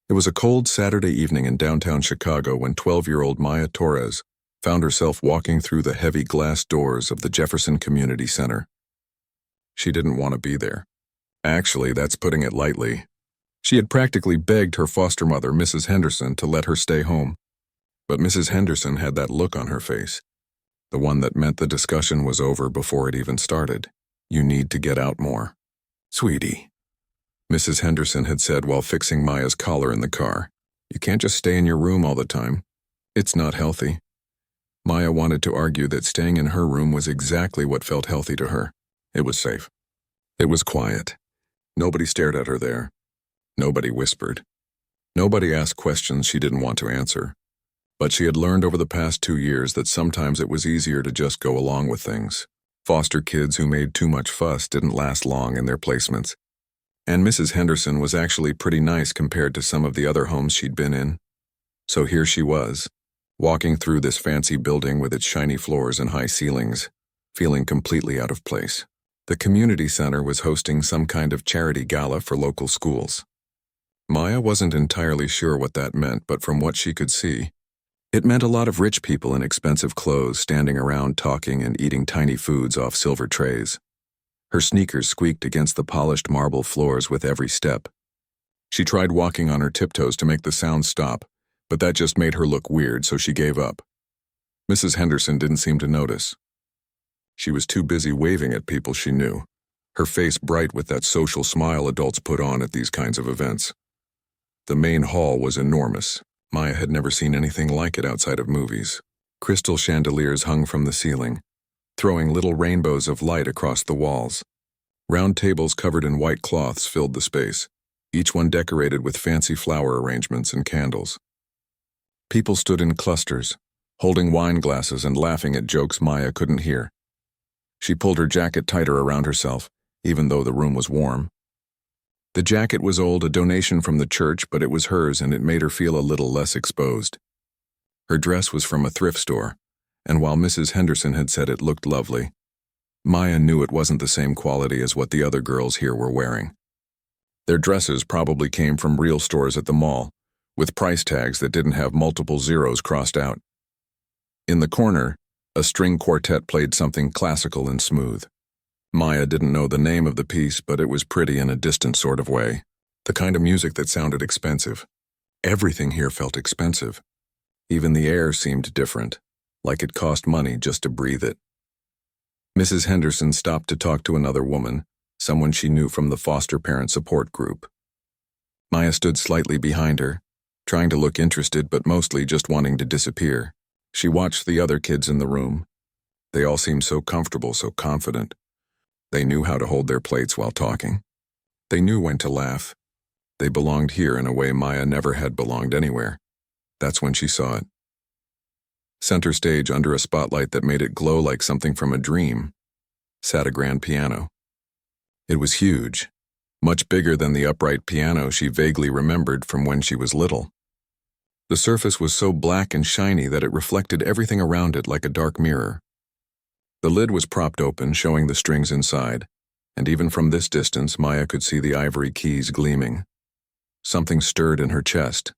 It was a cold Saturday evening in downtown Chicago when 12-year-old Maya Torres found herself walking through the heavy glass doors of the Jefferson Community Center. She didn't want to be there. Actually, that's putting it lightly. She had practically begged her foster mother, Mrs. Henderson, to let her stay home. But Mrs. Henderson had that look on her face, the one that meant the discussion was over before it even started. "You need to get out more, sweetie," Mrs. Henderson had said while fixing Maya's collar in the car. "You can't just stay in your room all the time. It's not healthy." Maya wanted to argue that staying in her room was exactly what felt healthy to her. It was safe. It was quiet. Nobody stared at her there. Nobody whispered. Nobody asked questions she didn't want to answer. But she had learned over the past 2 years that sometimes it was easier to just go along with things. Foster kids who made too much fuss didn't last long in their placements. And Mrs. Henderson was actually pretty nice compared to some of the other homes she'd been in. So here she was, walking through this fancy building with its shiny floors and high ceilings, feeling completely out of place. The community center was hosting some kind of charity gala for local schools. Maya wasn't entirely sure what that meant, but from what she could see, it meant a lot of rich people in expensive clothes standing around talking and eating tiny foods off silver trays. Her sneakers squeaked against the polished marble floors with every step. She tried walking on her tiptoes to make the sound stop, but that just made her look weird, so she gave up. Mrs. Henderson didn't seem to notice. She was too busy waving at people she knew, her face bright with that social smile adults put on at these kinds of events. The main hall was enormous. Maya had never seen anything like it outside of movies. Crystal chandeliers hung from the ceiling, throwing little rainbows of light across the walls. Round tables covered in white cloths filled the space, each one decorated with fancy flower arrangements and candles. People stood in clusters, holding wine glasses and laughing at jokes Maya couldn't hear. She pulled her jacket tighter around herself, even though the room was warm. The jacket was old, a donation from the church, but it was hers and it made her feel a little less exposed. Her dress was from a thrift store, and while Mrs. Henderson had said it looked lovely, Maya knew it wasn't the same quality as what the other girls here were wearing. Their dresses probably came from real stores at the mall, with price tags that didn't have multiple zeros crossed out. In the corner, a string quartet played something classical and smooth. Maya didn't know the name of the piece, but it was pretty in a distant sort of way. The kind of music that sounded expensive. Everything here felt expensive. Even the air seemed different, like it cost money just to breathe it. Mrs. Henderson stopped to talk to another woman, someone she knew from the foster parent support group. Maya stood slightly behind her, trying to look interested but mostly just wanting to disappear. She watched the other kids in the room. They all seemed so comfortable, so confident. They knew how to hold their plates while talking. They knew when to laugh. They belonged here in a way Maya never had belonged anywhere. That's when she saw it. Center stage, under a spotlight that made it glow like something from a dream, sat a grand piano. It was huge, much bigger than the upright piano she vaguely remembered from when she was little. The surface was so black and shiny that it reflected everything around it like a dark mirror. The lid was propped open, showing the strings inside, and even from this distance, Maya could see the ivory keys gleaming. Something stirred in her chest.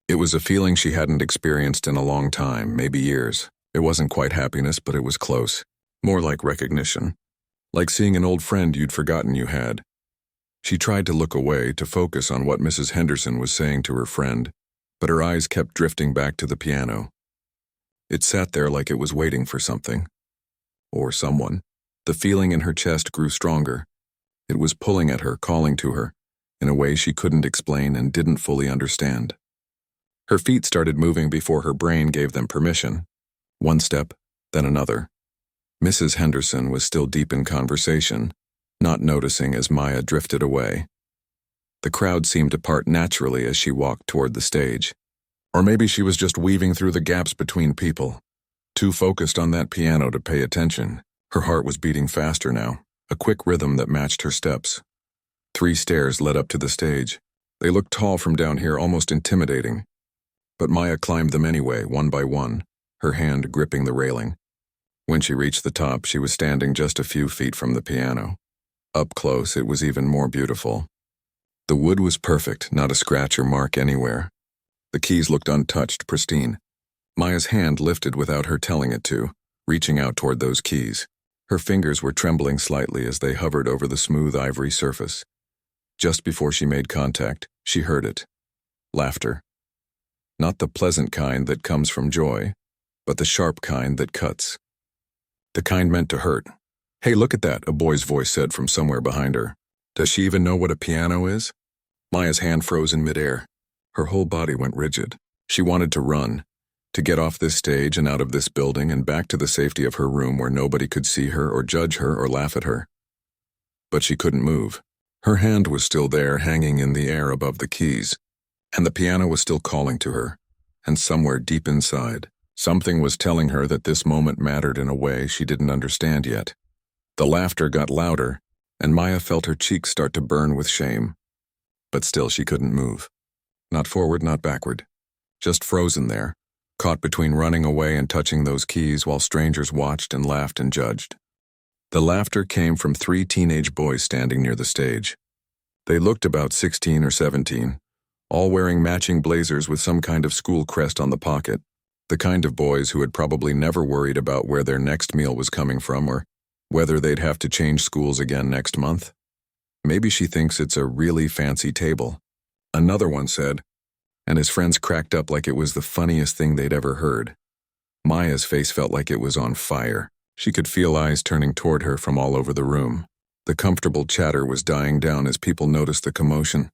It was a feeling she hadn't experienced in a long time, maybe years. It wasn't quite happiness, but it was close. More like recognition. Like seeing an old friend you'd forgotten you had. She tried to look away, to focus on what Mrs. Henderson was saying to her friend, but her eyes kept drifting back to the piano. It sat there like it was waiting for something. Or someone. The feeling in her chest grew stronger. It was pulling at her, calling to her, in a way she couldn't explain and didn't fully understand. Her feet started moving before her brain gave them permission. One step, then another. Mrs. Henderson was still deep in conversation, not noticing as Maya drifted away. The crowd seemed to part naturally as she walked toward the stage. Or maybe she was just weaving through the gaps between people, too focused on that piano to pay attention. Her heart was beating faster now, a quick rhythm that matched her steps. 3 stairs led up to the stage. They looked tall from down here, almost intimidating. But Maya climbed them anyway, one by one, her hand gripping the railing. When she reached the top, she was standing just a few feet from the piano. Up close, it was even more beautiful. The wood was perfect, not a scratch or mark anywhere. The keys looked untouched, pristine. Maya's hand lifted without her telling it to, reaching out toward those keys. Her fingers were trembling slightly as they hovered over the smooth ivory surface. Just before she made contact, she heard it. Laughter. Not the pleasant kind that comes from joy, but the sharp kind that cuts. The kind meant to hurt. "Hey, look at that," a boy's voice said from somewhere behind her. "Does she even know what a piano is?" Maya's hand froze in midair. Her whole body went rigid. She wanted to run, to get off this stage and out of this building and back to the safety of her room where nobody could see her or judge her or laugh at her. But she couldn't move. Her hand was still there, hanging in the air above the keys, and the piano was still calling to her, and somewhere deep inside, something was telling her that this moment mattered in a way she didn't understand yet. The laughter got louder, and Maya felt her cheeks start to burn with shame. But still she couldn't move. Not forward, not backward. Just frozen there, caught between running away and touching those keys while strangers watched and laughed and judged. The laughter came from 3 teenage boys standing near the stage. They looked about 16 or 17, all wearing matching blazers with some kind of school crest on the pocket, the kind of boys who had probably never worried about where their next meal was coming from or whether they'd have to change schools again next month. "Maybe she thinks it's a really fancy table," another one said, and his friends cracked up like it was the funniest thing they'd ever heard. Maya's face felt like it was on fire. She could feel eyes turning toward her from all over the room. The comfortable chatter was dying down as people noticed the commotion.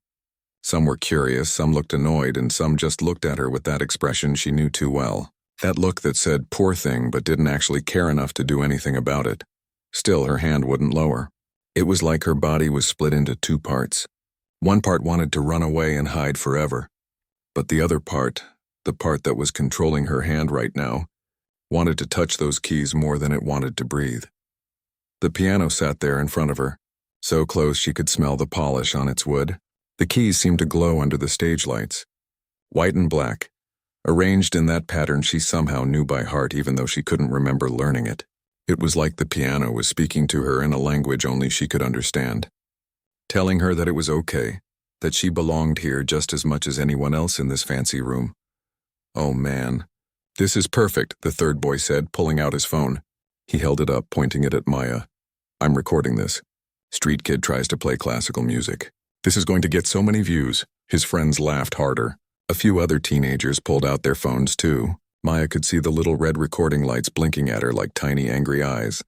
Some were curious, some looked annoyed, and some just looked at her with that expression she knew too well. That look that said, "Poor thing," but didn't actually care enough to do anything about it. Still, her hand wouldn't lower. It was like her body was split into 2 parts. One part wanted to run away and hide forever. But the other part, the part that was controlling her hand right now, wanted to touch those keys more than it wanted to breathe. The piano sat there in front of her, so close she could smell the polish on its wood. The keys seemed to glow under the stage lights. White and black, arranged in that pattern she somehow knew by heart even though she couldn't remember learning it. It was like the piano was speaking to her in a language only she could understand, telling her that it was okay, that she belonged here just as much as anyone else in this fancy room. "Oh man, this is perfect," the third boy said, pulling out his phone. He held it up, pointing it at Maya. "I'm recording this. Street kid tries to play classical music. This is going to get so many views." His friends laughed harder. A few other teenagers pulled out their phones too. Maya could see the little red recording lights blinking at her like tiny angry eyes.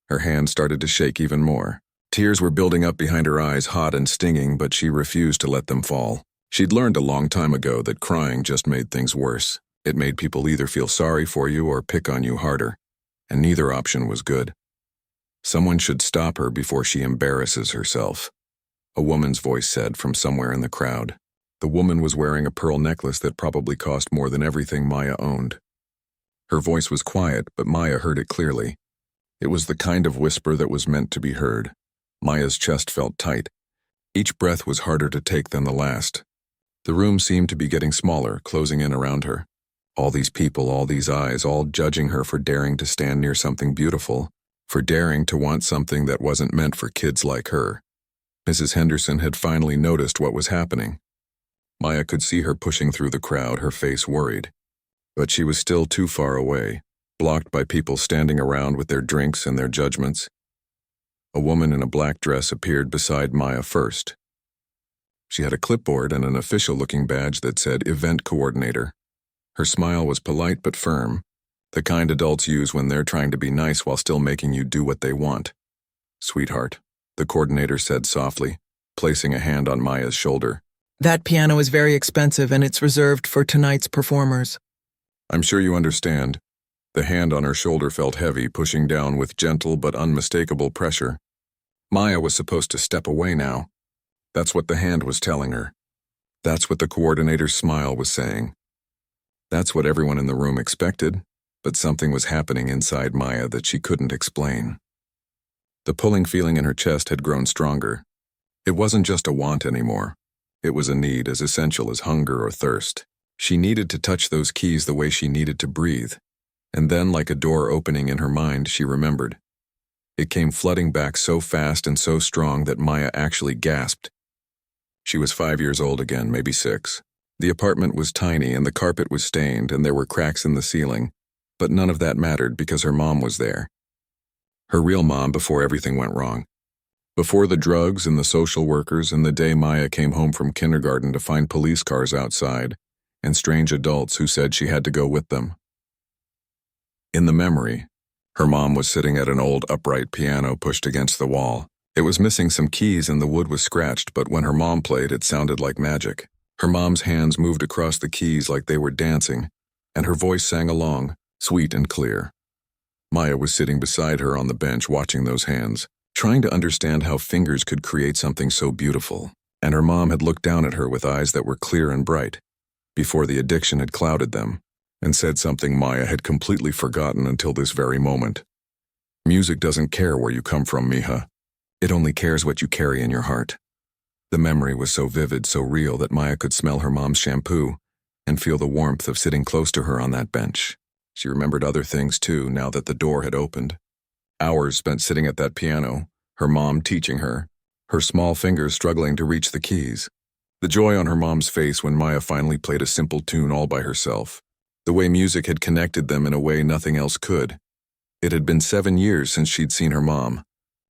Her hand started to shake even more. Tears were building up behind her eyes, hot and stinging, but she refused to let them fall. She'd learned a long time ago that crying just made things worse. It made people either feel sorry for you or pick on you harder, and neither option was good. Someone should stop her before she embarrasses herself, a woman's voice said from somewhere in the crowd. The woman was wearing a pearl necklace that probably cost more than everything Maya owned. Her voice was quiet, but Maya heard it clearly. It was the kind of whisper that was meant to be heard. Maya's chest felt tight. Each breath was harder to take than the last. The room seemed to be getting smaller, closing in around her. All these people, all these eyes, all judging her for daring to stand near something beautiful, for daring to want something that wasn't meant for kids like her. Mrs. Henderson had finally noticed what was happening. Maya could see her pushing through the crowd, her face worried. But she was still too far away, blocked by people standing around with their drinks and their judgments. A woman in a black dress appeared beside Maya first. She had a clipboard and an official-looking badge that said Event Coordinator. Her smile was polite but firm, the kind adults use when they're trying to be nice while still making you do what they want. "Sweetheart," the coordinator said softly, placing a hand on Maya's shoulder. "That piano is very expensive and it's reserved for tonight's performers." "I'm sure you understand." The hand on her shoulder felt heavy, pushing down with gentle but unmistakable pressure. Maya was supposed to step away now. That's what the hand was telling her. That's what the coordinator's smile was saying. That's what everyone in the room expected, but something was happening inside Maya that she couldn't explain. The pulling feeling in her chest had grown stronger. It wasn't just a want anymore. It was a need as essential as hunger or thirst. She needed to touch those keys the way she needed to breathe. And then, like a door opening in her mind, she remembered. It came flooding back so fast and so strong that Maya actually gasped. She was 5 years old again, maybe 6. The apartment was tiny and the carpet was stained and there were cracks in the ceiling, but none of that mattered because her mom was there. Her real mom before everything went wrong. Before the drugs and the social workers and the day Maya came home from kindergarten to find police cars outside and strange adults who said she had to go with them. In the memory, her mom was sitting at an old upright piano pushed against the wall. It was missing some keys and the wood was scratched, but when her mom played, it sounded like magic. Her mom's hands moved across the keys like they were dancing, and her voice sang along, sweet and clear. Maya was sitting beside her on the bench watching those hands, trying to understand how fingers could create something so beautiful, and her mom had looked down at her with eyes that were clear and bright, before the addiction had clouded them, and said something Maya had completely forgotten until this very moment. Music doesn't care where you come from, mija. It only cares what you carry in your heart. The memory was so vivid, so real that Maya could smell her mom's shampoo and feel the warmth of sitting close to her on that bench. She remembered other things too, now that the door had opened. Hours spent sitting at that piano, her mom teaching her, her small fingers struggling to reach the keys. The joy on her mom's face when Maya finally played a simple tune all by herself. The way music had connected them in a way nothing else could. It had been 7 years since she'd seen her mom.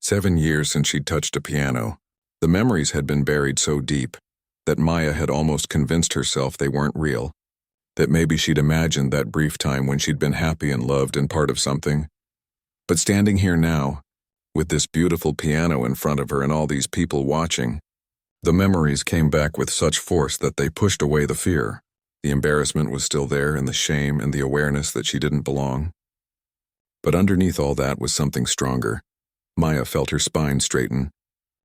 7 years since she'd touched a piano. The memories had been buried so deep that Maya had almost convinced herself they weren't real. That maybe she'd imagined that brief time when she'd been happy and loved and part of something. But standing here now, with this beautiful piano in front of her and all these people watching, the memories came back with such force that they pushed away the fear. The embarrassment was still there and the shame and the awareness that she didn't belong. But underneath all that was something stronger. Maya felt her spine straighten.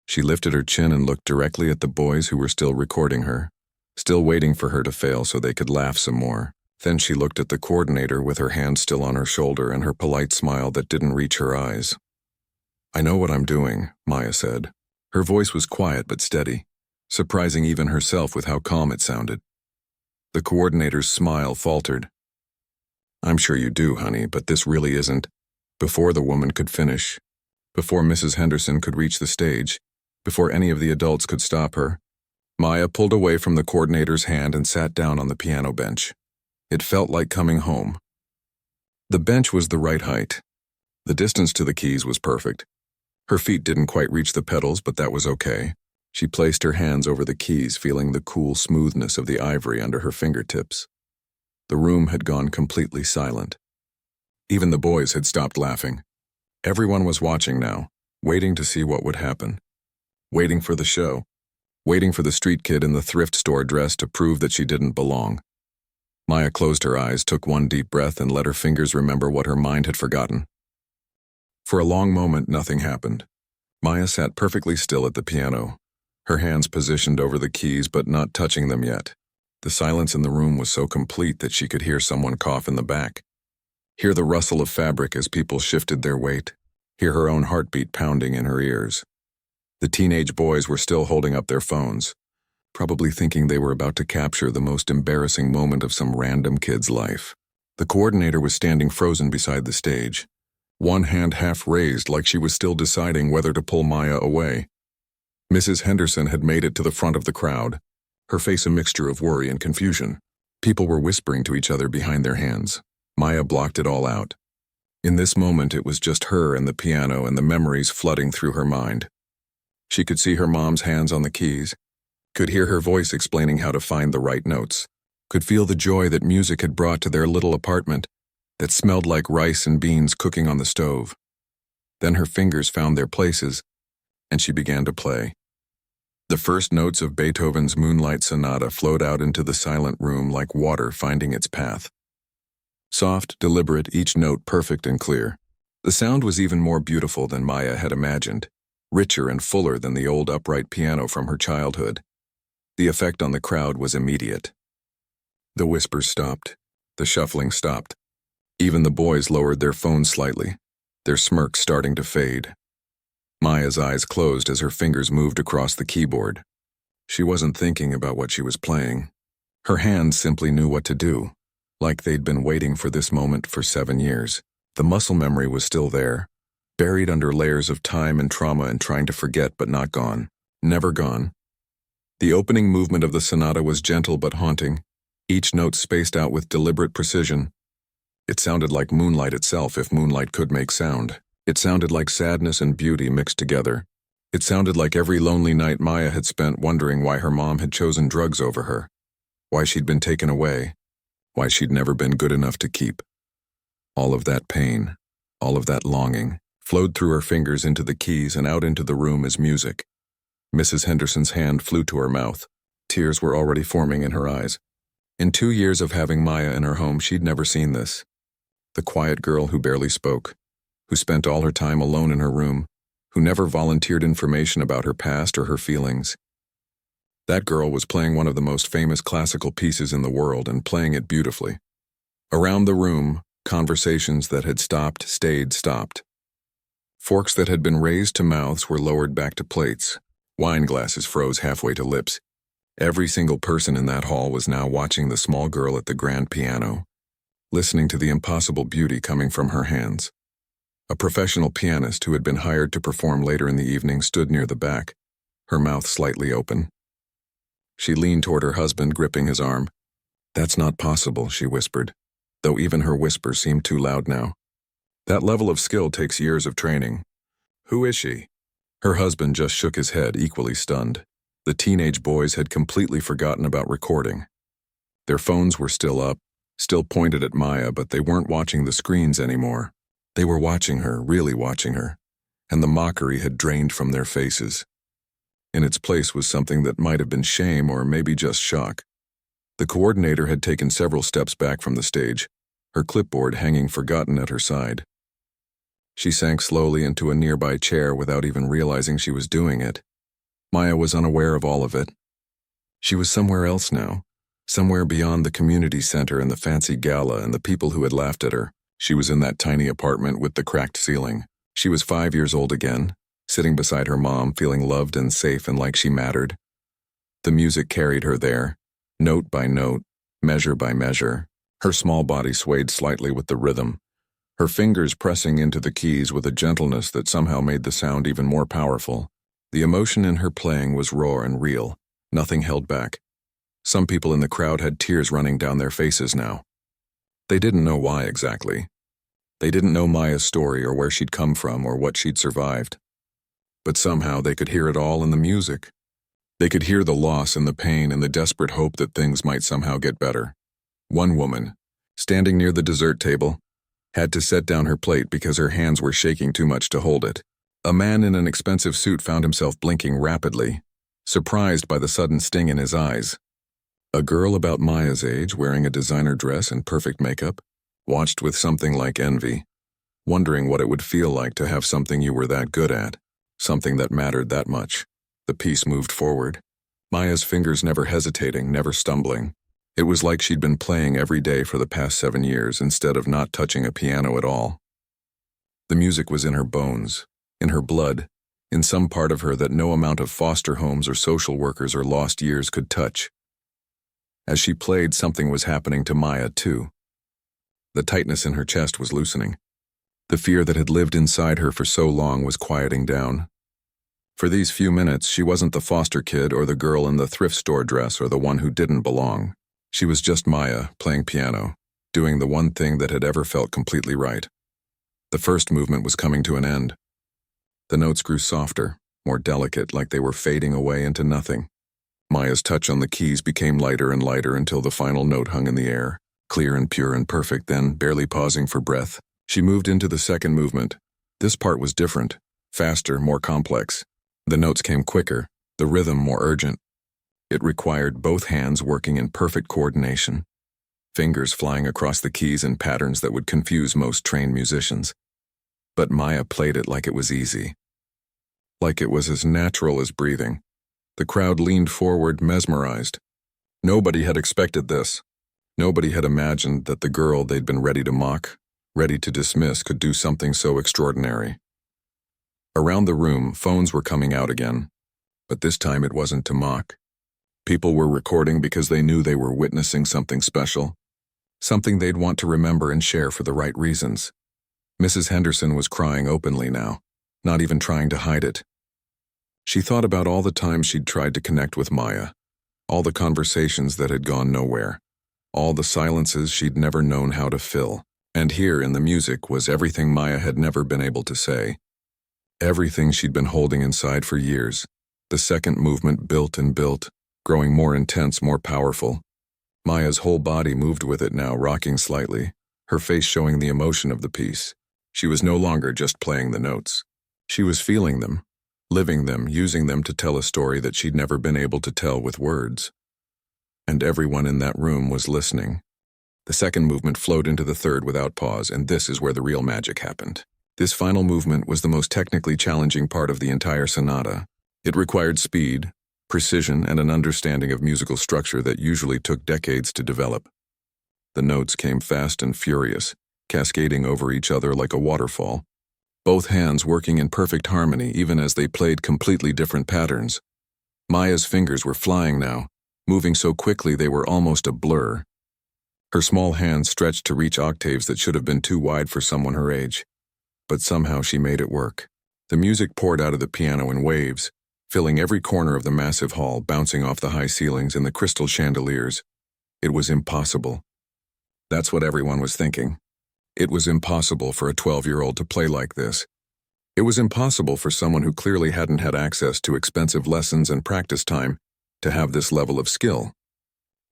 She lifted her chin and looked directly at the boys who were still recording her, still waiting for her to fail so they could laugh some more. Then she looked at the coordinator with her hand still on her shoulder and her polite smile that didn't reach her eyes. "I know what I'm doing," Maya said. Her voice was quiet but steady, surprising even herself with how calm it sounded. The coordinator's smile faltered. "I'm sure you do, honey, but this really isn't." Before the woman could finish, before Mrs. Henderson could reach the stage, before any of the adults could stop her, Maya pulled away from the coordinator's hand and sat down on the piano bench. It felt like coming home. The bench was the right height. The distance to the keys was perfect. Her feet didn't quite reach the pedals, but that was okay. She placed her hands over the keys, feeling the cool smoothness of the ivory under her fingertips. The room had gone completely silent. Even the boys had stopped laughing. Everyone was watching now, waiting to see what would happen. Waiting for the show. Waiting for the street kid in the thrift store dress to prove that she didn't belong. Maya closed her eyes, took one deep breath, and let her fingers remember what her mind had forgotten. For a long moment, nothing happened. Maya sat perfectly still at the piano, her hands positioned over the keys but not touching them yet. The silence in the room was so complete that she could hear someone cough in the back, hear the rustle of fabric as people shifted their weight, hear her own heartbeat pounding in her ears. The teenage boys were still holding up their phones, probably thinking they were about to capture the most embarrassing moment of some random kid's life. The coordinator was standing frozen beside the stage, one hand half raised like she was still deciding whether to pull Maya away. Mrs. Henderson had made it to the front of the crowd, her face a mixture of worry and confusion. People were whispering to each other behind their hands. Maya blocked it all out. In this moment, it was just her and the piano and the memories flooding through her mind. She could see her mom's hands on the keys, could hear her voice explaining how to find the right notes, could feel the joy that music had brought to their little apartment that smelled like rice and beans cooking on the stove. Then her fingers found their places, and she began to play. The first notes of Beethoven's Moonlight Sonata flowed out into the silent room like water finding its path. Soft, deliberate, each note perfect and clear. The sound was even more beautiful than Maya had imagined, richer and fuller than the old upright piano from her childhood. The effect on the crowd was immediate. The whispers stopped. The shuffling stopped. Even the boys lowered their phones slightly, their smirks starting to fade. Maya's eyes closed as her fingers moved across the keyboard. She wasn't thinking about what she was playing. Her hands simply knew what to do, like they'd been waiting for this moment for 7 years. The muscle memory was still there, buried under layers of time and trauma and trying to forget but not gone. Never gone. The opening movement of the sonata was gentle but haunting, each note spaced out with deliberate precision. It sounded like moonlight itself if moonlight could make sound. It sounded like sadness and beauty mixed together. It sounded like every lonely night Maya had spent wondering why her mom had chosen drugs over her, why she'd been taken away, why she'd never been good enough to keep. All of that pain, all of that longing, flowed through her fingers into the keys and out into the room as music. Mrs. Henderson's hand flew to her mouth. Tears were already forming in her eyes. In 2 years of having Maya in her home, she'd never seen this. The quiet girl who barely spoke, who spent all her time alone in her room, who never volunteered information about her past or her feelings. That girl was playing one of the most famous classical pieces in the world and playing it beautifully. Around the room, conversations that had stopped stayed stopped. Forks that had been raised to mouths were lowered back to plates. Wine glasses froze halfway to lips. Every single person in that hall was now watching the small girl at the grand piano, listening to the impossible beauty coming from her hands. A professional pianist who had been hired to perform later in the evening stood near the back, her mouth slightly open. She leaned toward her husband, gripping his arm. "That's not possible," she whispered, though even her whisper seemed too loud now. "That level of skill takes years of training." "Who is she?" Her husband just shook his head, equally stunned. The teenage boys had completely forgotten about recording. Their phones were still up, still pointed at Maya, but they weren't watching the screens anymore. They were watching her, really watching her, and the mockery had drained from their faces. In its place was something that might have been shame or maybe just shock. The coordinator had taken several steps back from the stage, her clipboard hanging forgotten at her side. She sank slowly into a nearby chair without even realizing she was doing it. Maya was unaware of all of it. She was somewhere else now, somewhere beyond the community center and the fancy gala and the people who had laughed at her. She was in that tiny apartment with the cracked ceiling. She was 5 years old again, sitting beside her mom, feeling loved and safe and like she mattered. The music carried her there, note by note, measure by measure. Her small body swayed slightly with the rhythm, her fingers pressing into the keys with a gentleness that somehow made the sound even more powerful. The emotion in her playing was raw and real, nothing held back. Some people in the crowd had tears running down their faces now. They didn't know why exactly. They didn't know Maya's story or where she'd come from or what she'd survived. But somehow they could hear it all in the music. They could hear the loss and the pain and the desperate hope that things might somehow get better. One woman, standing near the dessert table, had to set down her plate because her hands were shaking too much to hold it. A man in an expensive suit found himself blinking rapidly, surprised by the sudden sting in his eyes. A girl about Maya's age, wearing a designer dress and perfect makeup, watched with something like envy, wondering what it would feel like to have something you were that good at, something that mattered that much. The piece moved forward, Maya's fingers never hesitating, never stumbling. It was like she'd been playing every day for the past 7 years instead of not touching a piano at all. The music was in her bones, in her blood, in some part of her that no amount of foster homes or social workers or lost years could touch. As she played, something was happening to Maya, too. The tightness in her chest was loosening. The fear that had lived inside her for so long was quieting down. For these few minutes, she wasn't the foster kid or the girl in the thrift store dress or the one who didn't belong. She was just Maya, playing piano, doing the one thing that had ever felt completely right. The first movement was coming to an end. The notes grew softer, more delicate, like they were fading away into nothing. Maya's touch on the keys became lighter and lighter until the final note hung in the air, clear and pure and perfect. Then, barely pausing for breath, she moved into the second movement. This part was different, faster, more complex. The notes came quicker, the rhythm more urgent. It required both hands working in perfect coordination, fingers flying across the keys in patterns that would confuse most trained musicians. But Maya played it like it was easy, like it was as natural as breathing. The crowd leaned forward, mesmerized. Nobody had expected this. Nobody had imagined that the girl they'd been ready to mock, ready to dismiss, could do something so extraordinary. Around the room, phones were coming out again, but this time it wasn't to mock. People were recording because they knew they were witnessing something special, something they'd want to remember and share for the right reasons. Mrs. Henderson was crying openly now, not even trying to hide it. She thought about all the times she'd tried to connect with Maya, all the conversations that had gone nowhere, all the silences she'd never known how to fill. And here in the music was everything Maya had never been able to say. Everything she'd been holding inside for years. The second movement built and built, growing more intense, more powerful. Maya's whole body moved with it now, rocking slightly, her face showing the emotion of the piece. She was no longer just playing the notes. She was feeling them, living them, using them to tell a story that she'd never been able to tell with words. And everyone in that room was listening. The second movement flowed into the third without pause, and this is where the real magic happened. This final movement was the most technically challenging part of the entire sonata. It required speed, precision, and an understanding of musical structure that usually took decades to develop. The notes came fast and furious, cascading over each other like a waterfall, both hands working in perfect harmony even as they played completely different patterns. Maya's fingers were flying now, moving so quickly they were almost a blur. Her small hands stretched to reach octaves that should have been too wide for someone her age. But somehow she made it work. The music poured out of the piano in waves, filling every corner of the massive hall, bouncing off the high ceilings and the crystal chandeliers. It was impossible. That's what everyone was thinking. It was impossible for a 12-year-old to play like this. It was impossible for someone who clearly hadn't had access to expensive lessons and practice time to have this level of skill.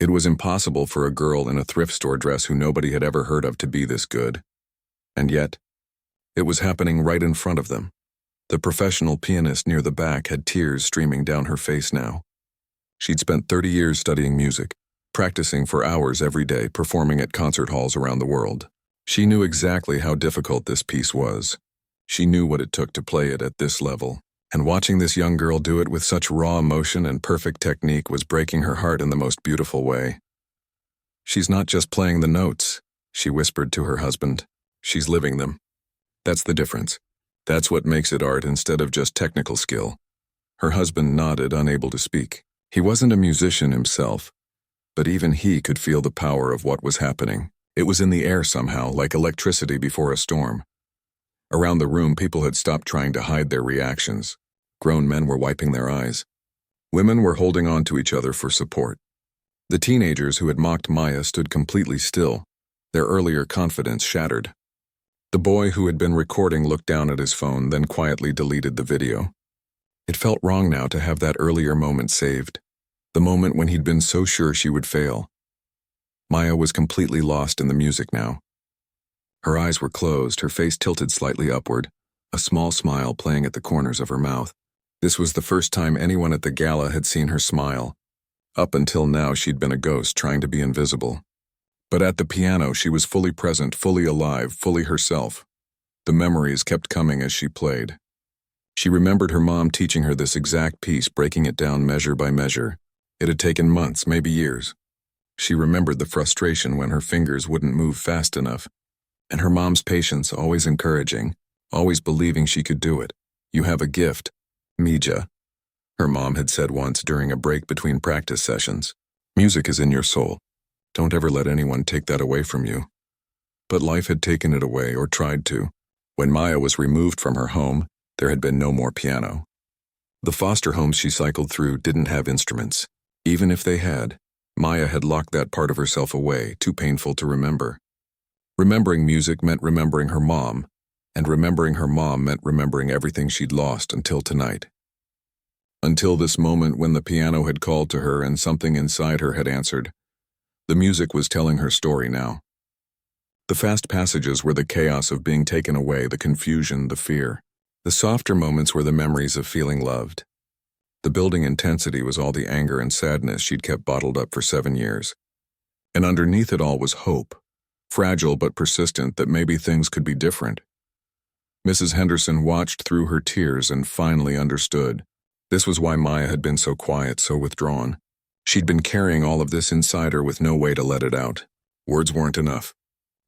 It was impossible for a girl in a thrift store dress who nobody had ever heard of to be this good. And yet, it was happening right in front of them. The professional pianist near the back had tears streaming down her face now. She'd spent 30 years studying music, practicing for hours every day, performing at concert halls around the world. She knew exactly how difficult this piece was. She knew what it took to play it at this level. And watching this young girl do it with such raw emotion and perfect technique was breaking her heart in the most beautiful way. "She's not just playing the notes," she whispered to her husband. "She's living them. That's the difference. That's what makes it art instead of just technical skill." Her husband nodded, unable to speak. He wasn't a musician himself, but even he could feel the power of what was happening. It was in the air somehow, like electricity before a storm. Around the room, people had stopped trying to hide their reactions. Grown men were wiping their eyes. Women were holding on to each other for support. The teenagers who had mocked Maya stood completely still, their earlier confidence shattered. The boy who had been recording looked down at his phone, then quietly deleted the video. It felt wrong now to have that earlier moment saved, the moment when he'd been so sure she would fail. Maya was completely lost in the music now. Her eyes were closed, her face tilted slightly upward, a small smile playing at the corners of her mouth. This was the first time anyone at the gala had seen her smile. Up until now, she'd been a ghost trying to be invisible. But at the piano, she was fully present, fully alive, fully herself. The memories kept coming as she played. She remembered her mom teaching her this exact piece, breaking it down measure by measure. It had taken months, maybe years. She remembered the frustration when her fingers wouldn't move fast enough, and her mom's patience, always encouraging, always believing she could do it. "You have a gift, Mija," her mom had said once during a break between practice sessions. "Music is in your soul. Don't ever let anyone take that away from you." But life had taken it away, or tried to. When Maya was removed from her home, there had been no more piano. The foster homes she cycled through didn't have instruments. Even if they had, Maya had locked that part of herself away, too painful to remember. Remembering music meant remembering her mom, and remembering her mom meant remembering everything she'd lost until tonight. Until this moment when the piano had called to her and something inside her had answered. The music was telling her story now. The fast passages were the chaos of being taken away, the confusion, the fear. The softer moments were the memories of feeling loved. The building intensity was all the anger and sadness she'd kept bottled up for 7 years. And underneath it all was hope, fragile but persistent, that maybe things could be different. Mrs. Henderson watched through her tears and finally understood. This was why Maya had been so quiet, so withdrawn. She'd been carrying all of this inside her with no way to let it out. Words weren't enough.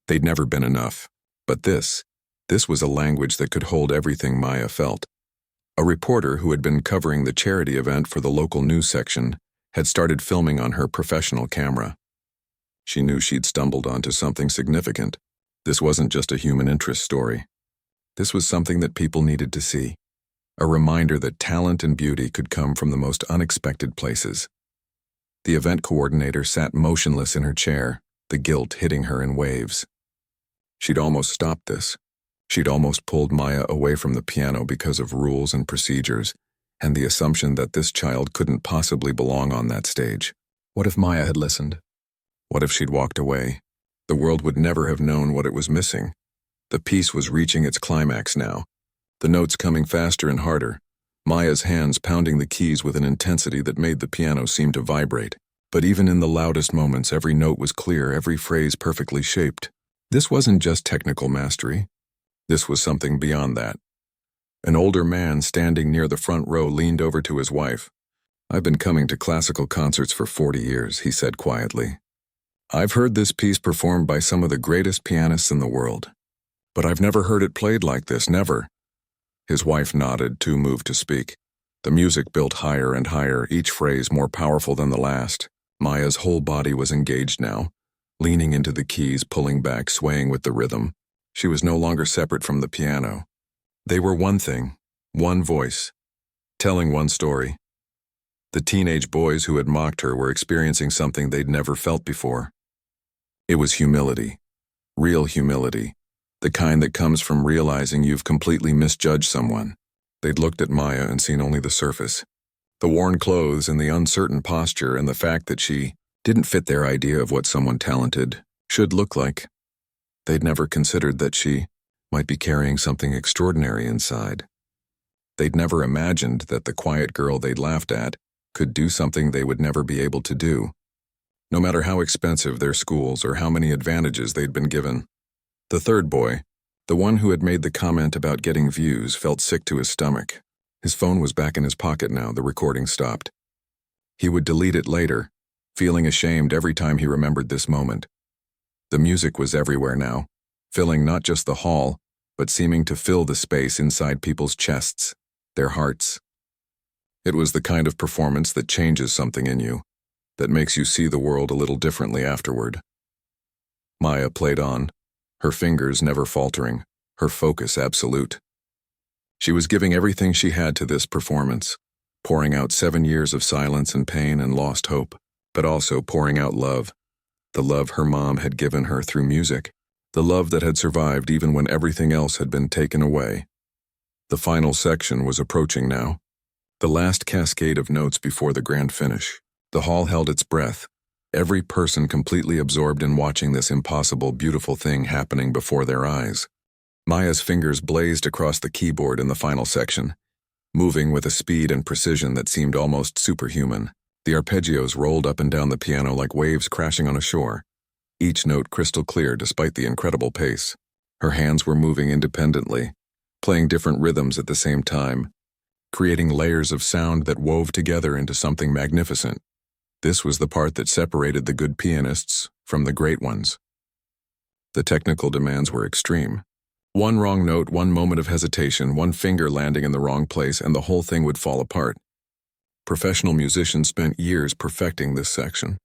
They'd never been enough. But this was a language that could hold everything Maya felt. A reporter who had been covering the charity event for the local news section had started filming on her professional camera. She knew she'd stumbled onto something significant. This wasn't just a human interest story. This was something that people needed to see. a reminder that talent and beauty could come from the most unexpected places. The event coordinator sat motionless in her chair, the guilt hitting her in waves. She'd almost stopped this. She'd almost pulled Maya away from the piano because of rules and procedures, and the assumption that this child couldn't possibly belong on that stage. What if Maya had listened? What if she'd walked away? The world would never have known what it was missing. The piece was reaching its climax now, the notes coming faster and harder, Maya's hands pounding the keys with an intensity that made the piano seem to vibrate. But even in the loudest moments, every note was clear, every phrase perfectly shaped. This wasn't just technical mastery. This was something beyond that. An older man standing near the front row leaned over to his wife. "I've been coming to classical concerts for 40 years, he said quietly. "I've heard this piece performed by some of the greatest pianists in the world. But I've never heard it played like this, never." His wife nodded, too moved to speak. The music built higher and higher, each phrase more powerful than the last. Maya's whole body was engaged now, leaning into the keys, pulling back, swaying with the rhythm. She was no longer separate from the piano. They were one thing, one voice, telling one story. The teenage boys who had mocked her were experiencing something they'd never felt before. It was humility, real humility, the kind that comes from realizing you've completely misjudged someone. They'd looked at Maya and seen only the surface. The worn clothes and the uncertain posture and the fact that she didn't fit their idea of what someone talented should look like. They'd never considered that she might be carrying something extraordinary inside. They'd never imagined that the quiet girl they'd laughed at could do something they would never be able to do, no matter how expensive their schools or how many advantages they'd been given. The third boy, the one who had made the comment about getting views, felt sick to his stomach. His phone was back in his pocket now, the recording stopped. He would delete it later, feeling ashamed every time he remembered this moment. The music was everywhere now, filling not just the hall, but seeming to fill the space inside people's chests, their hearts. It was the kind of performance that changes something in you, that makes you see the world a little differently afterward. Maya played on, her fingers never faltering, her focus absolute. She was giving everything she had to this performance, pouring out 7 years of silence and pain and lost hope, but also pouring out love, the love her mom had given her through music, the love that had survived even when everything else had been taken away. The final section was approaching now, the last cascade of notes before the grand finish. The hall held its breath, every person completely absorbed in watching this impossible, beautiful thing happening before their eyes. Maya's fingers blazed across the keyboard in the final section, moving with a speed and precision that seemed almost superhuman. The arpeggios rolled up and down the piano like waves crashing on a shore, each note crystal clear despite the incredible pace. Her hands were moving independently, playing different rhythms at the same time, creating layers of sound that wove together into something magnificent. This was the part that separated the good pianists from the great ones. The technical demands were extreme. One wrong note, one moment of hesitation, one finger landing in the wrong place, and the whole thing would fall apart. Professional musicians spent years perfecting this section.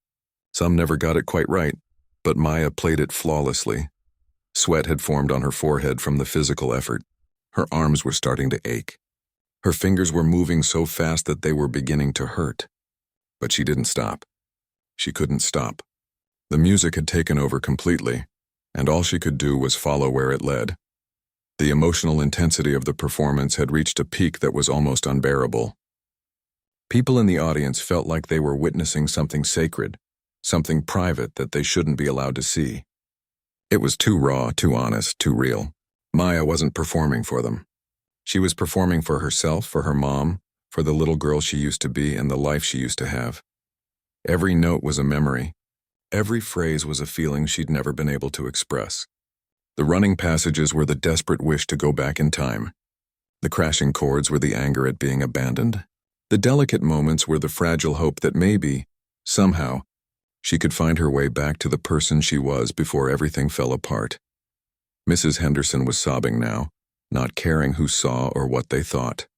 Some never got it quite right, but Maya played it flawlessly. Sweat had formed on her forehead from the physical effort. Her arms were starting to ache. Her fingers were moving so fast that they were beginning to hurt. But she didn't stop. She couldn't stop. The music had taken over completely, and all she could do was follow where it led. The emotional intensity of the performance had reached a peak that was almost unbearable. People in the audience felt like they were witnessing something sacred, something private that they shouldn't be allowed to see. It was too raw, too honest, too real. Maya wasn't performing for them. She was performing for herself, for her mom, for the little girl she used to be and the life she used to have. Every note was a memory. Every phrase was a feeling she'd never been able to express. The running passages were the desperate wish to go back in time. The crashing chords were the anger at being abandoned. The delicate moments were the fragile hope that maybe, somehow, she could find her way back to the person she was before everything fell apart. Mrs. Henderson was sobbing now, not caring who saw or what they thought.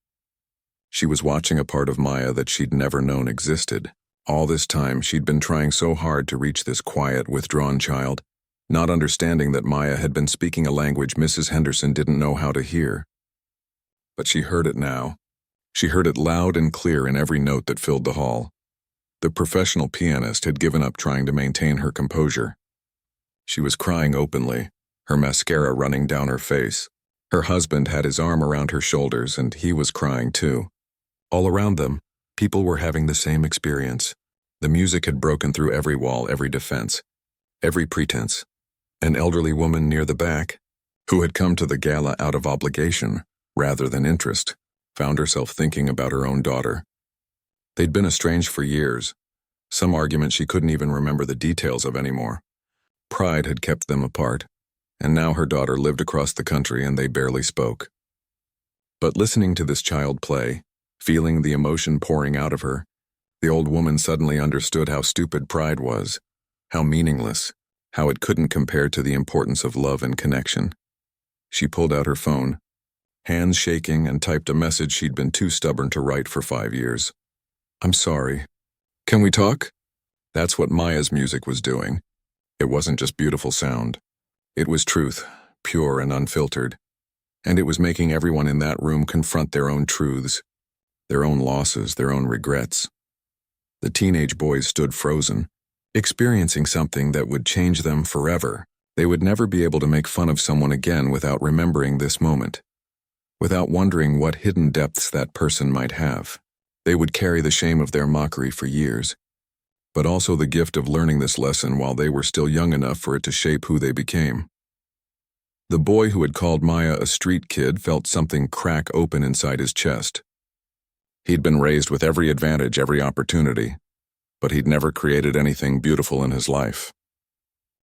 She was watching a part of Maya that she'd never known existed. All this time, she'd been trying so hard to reach this quiet, withdrawn child, not understanding that Maya had been speaking a language Mrs. Henderson didn't know how to hear. But she heard it now, She heard it loud and clear in every note that filled the hall. The professional pianist had given up trying to maintain her composure. She was crying openly, her mascara running down her face. Her husband had his arm around her shoulders, and he was crying too. All around them, people were having the same experience. The music had broken through every wall, every defense, every pretense. An elderly woman near the back, who had come to the gala out of obligation rather than interest, found herself thinking about her own daughter. They'd been estranged for years, some argument she couldn't even remember the details of anymore. Pride had kept them apart, and now her daughter lived across the country and they barely spoke. But listening to this child play, feeling the emotion pouring out of her, the old woman suddenly understood how stupid pride was, how meaningless, how it couldn't compare to the importance of love and connection. She pulled out her phone, hands shaking, and typed a message she'd been too stubborn to write for 5 years. "I'm sorry. Can we talk?" That's what Maya's music was doing. It wasn't just beautiful sound. It was truth, pure and unfiltered. And it was making everyone in that room confront their own truths, their own losses, their own regrets. The teenage boys stood frozen, experiencing something that would change them forever. They would never be able to make fun of someone again without remembering this moment, without wondering what hidden depths that person might have. They would carry the shame of their mockery for years, but also the gift of learning this lesson while they were still young enough for it to shape who they became. The boy who had called Maya a street kid felt something crack open inside his chest. He'd been raised with every advantage, every opportunity, but he'd never created anything beautiful in his life.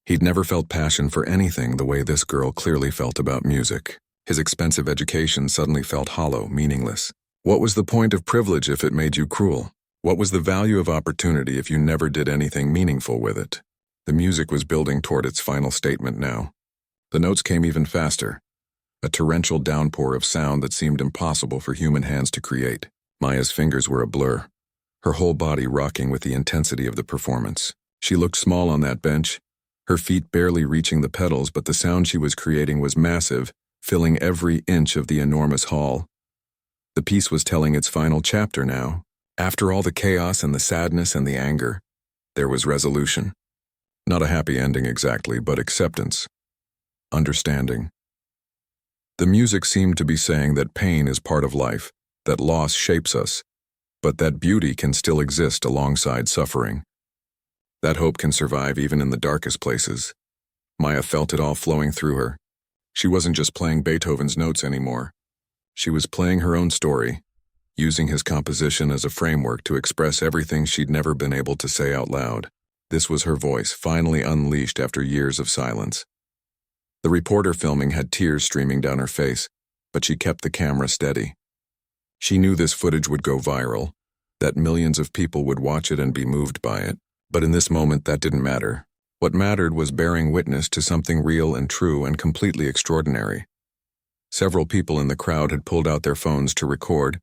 He'd never felt passion for anything the way this girl clearly felt about music. His expensive education suddenly felt hollow, meaningless. What was the point of privilege if it made you cruel? What was the value of opportunity if you never did anything meaningful with it? The music was building toward its final statement now. The notes came even faster, a torrential downpour of sound that seemed impossible for human hands to create. Maya's fingers were a blur, her whole body rocking with the intensity of the performance. She looked small on that bench, her feet barely reaching the pedals, but the sound she was creating was massive, filling every inch of the enormous hall. The piece was telling its final chapter now. After all the chaos and the sadness and the anger, there was resolution. Not a happy ending exactly, but acceptance. Understanding. The music seemed to be saying that pain is part of life, that loss shapes us, but that beauty can still exist alongside suffering. That hope can survive even in the darkest places. Maya felt it all flowing through her. She wasn't just playing Beethoven's notes anymore. She was playing her own story, using his composition as a framework to express everything she'd never been able to say out loud. This was her voice, finally unleashed after years of silence. The reporter filming had tears streaming down her face, but she kept the camera steady. She knew this footage would go viral, that millions of people would watch it and be moved by it. But in this moment, that didn't matter. What mattered was bearing witness to something real and true and completely extraordinary. Several people in the crowd had pulled out their phones to record,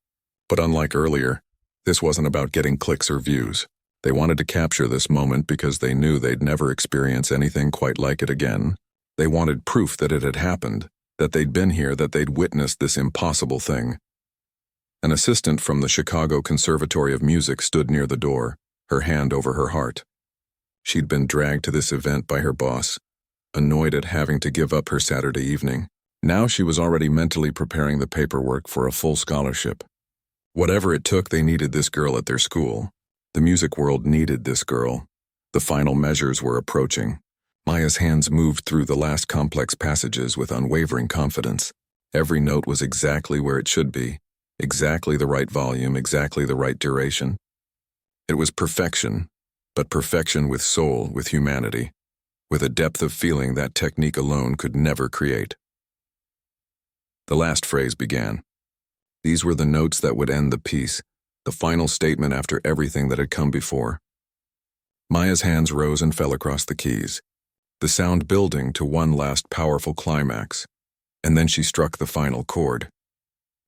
but unlike earlier, this wasn't about getting clicks or views. They wanted to capture this moment because they knew they'd never experience anything quite like it again. They wanted proof that it had happened, that they'd been here, that they'd witnessed this impossible thing. An assistant from the Chicago Conservatory of Music stood near the door, her hand over her heart. She'd been dragged to this event by her boss, annoyed at having to give up her Saturday evening. Now she was already mentally preparing the paperwork for a full scholarship. Whatever it took, they needed this girl at their school. The music world needed this girl. The final measures were approaching. Maya's hands moved through the last complex passages with unwavering confidence. Every note was exactly where it should be, exactly the right volume, exactly the right duration. It was perfection, but perfection with soul, with humanity, with a depth of feeling that technique alone could never create. The last phrase began. These were the notes that would end the piece, the final statement after everything that had come before. Maya's hands rose and fell across the keys, the sound building to one last powerful climax, and then she struck the final chord.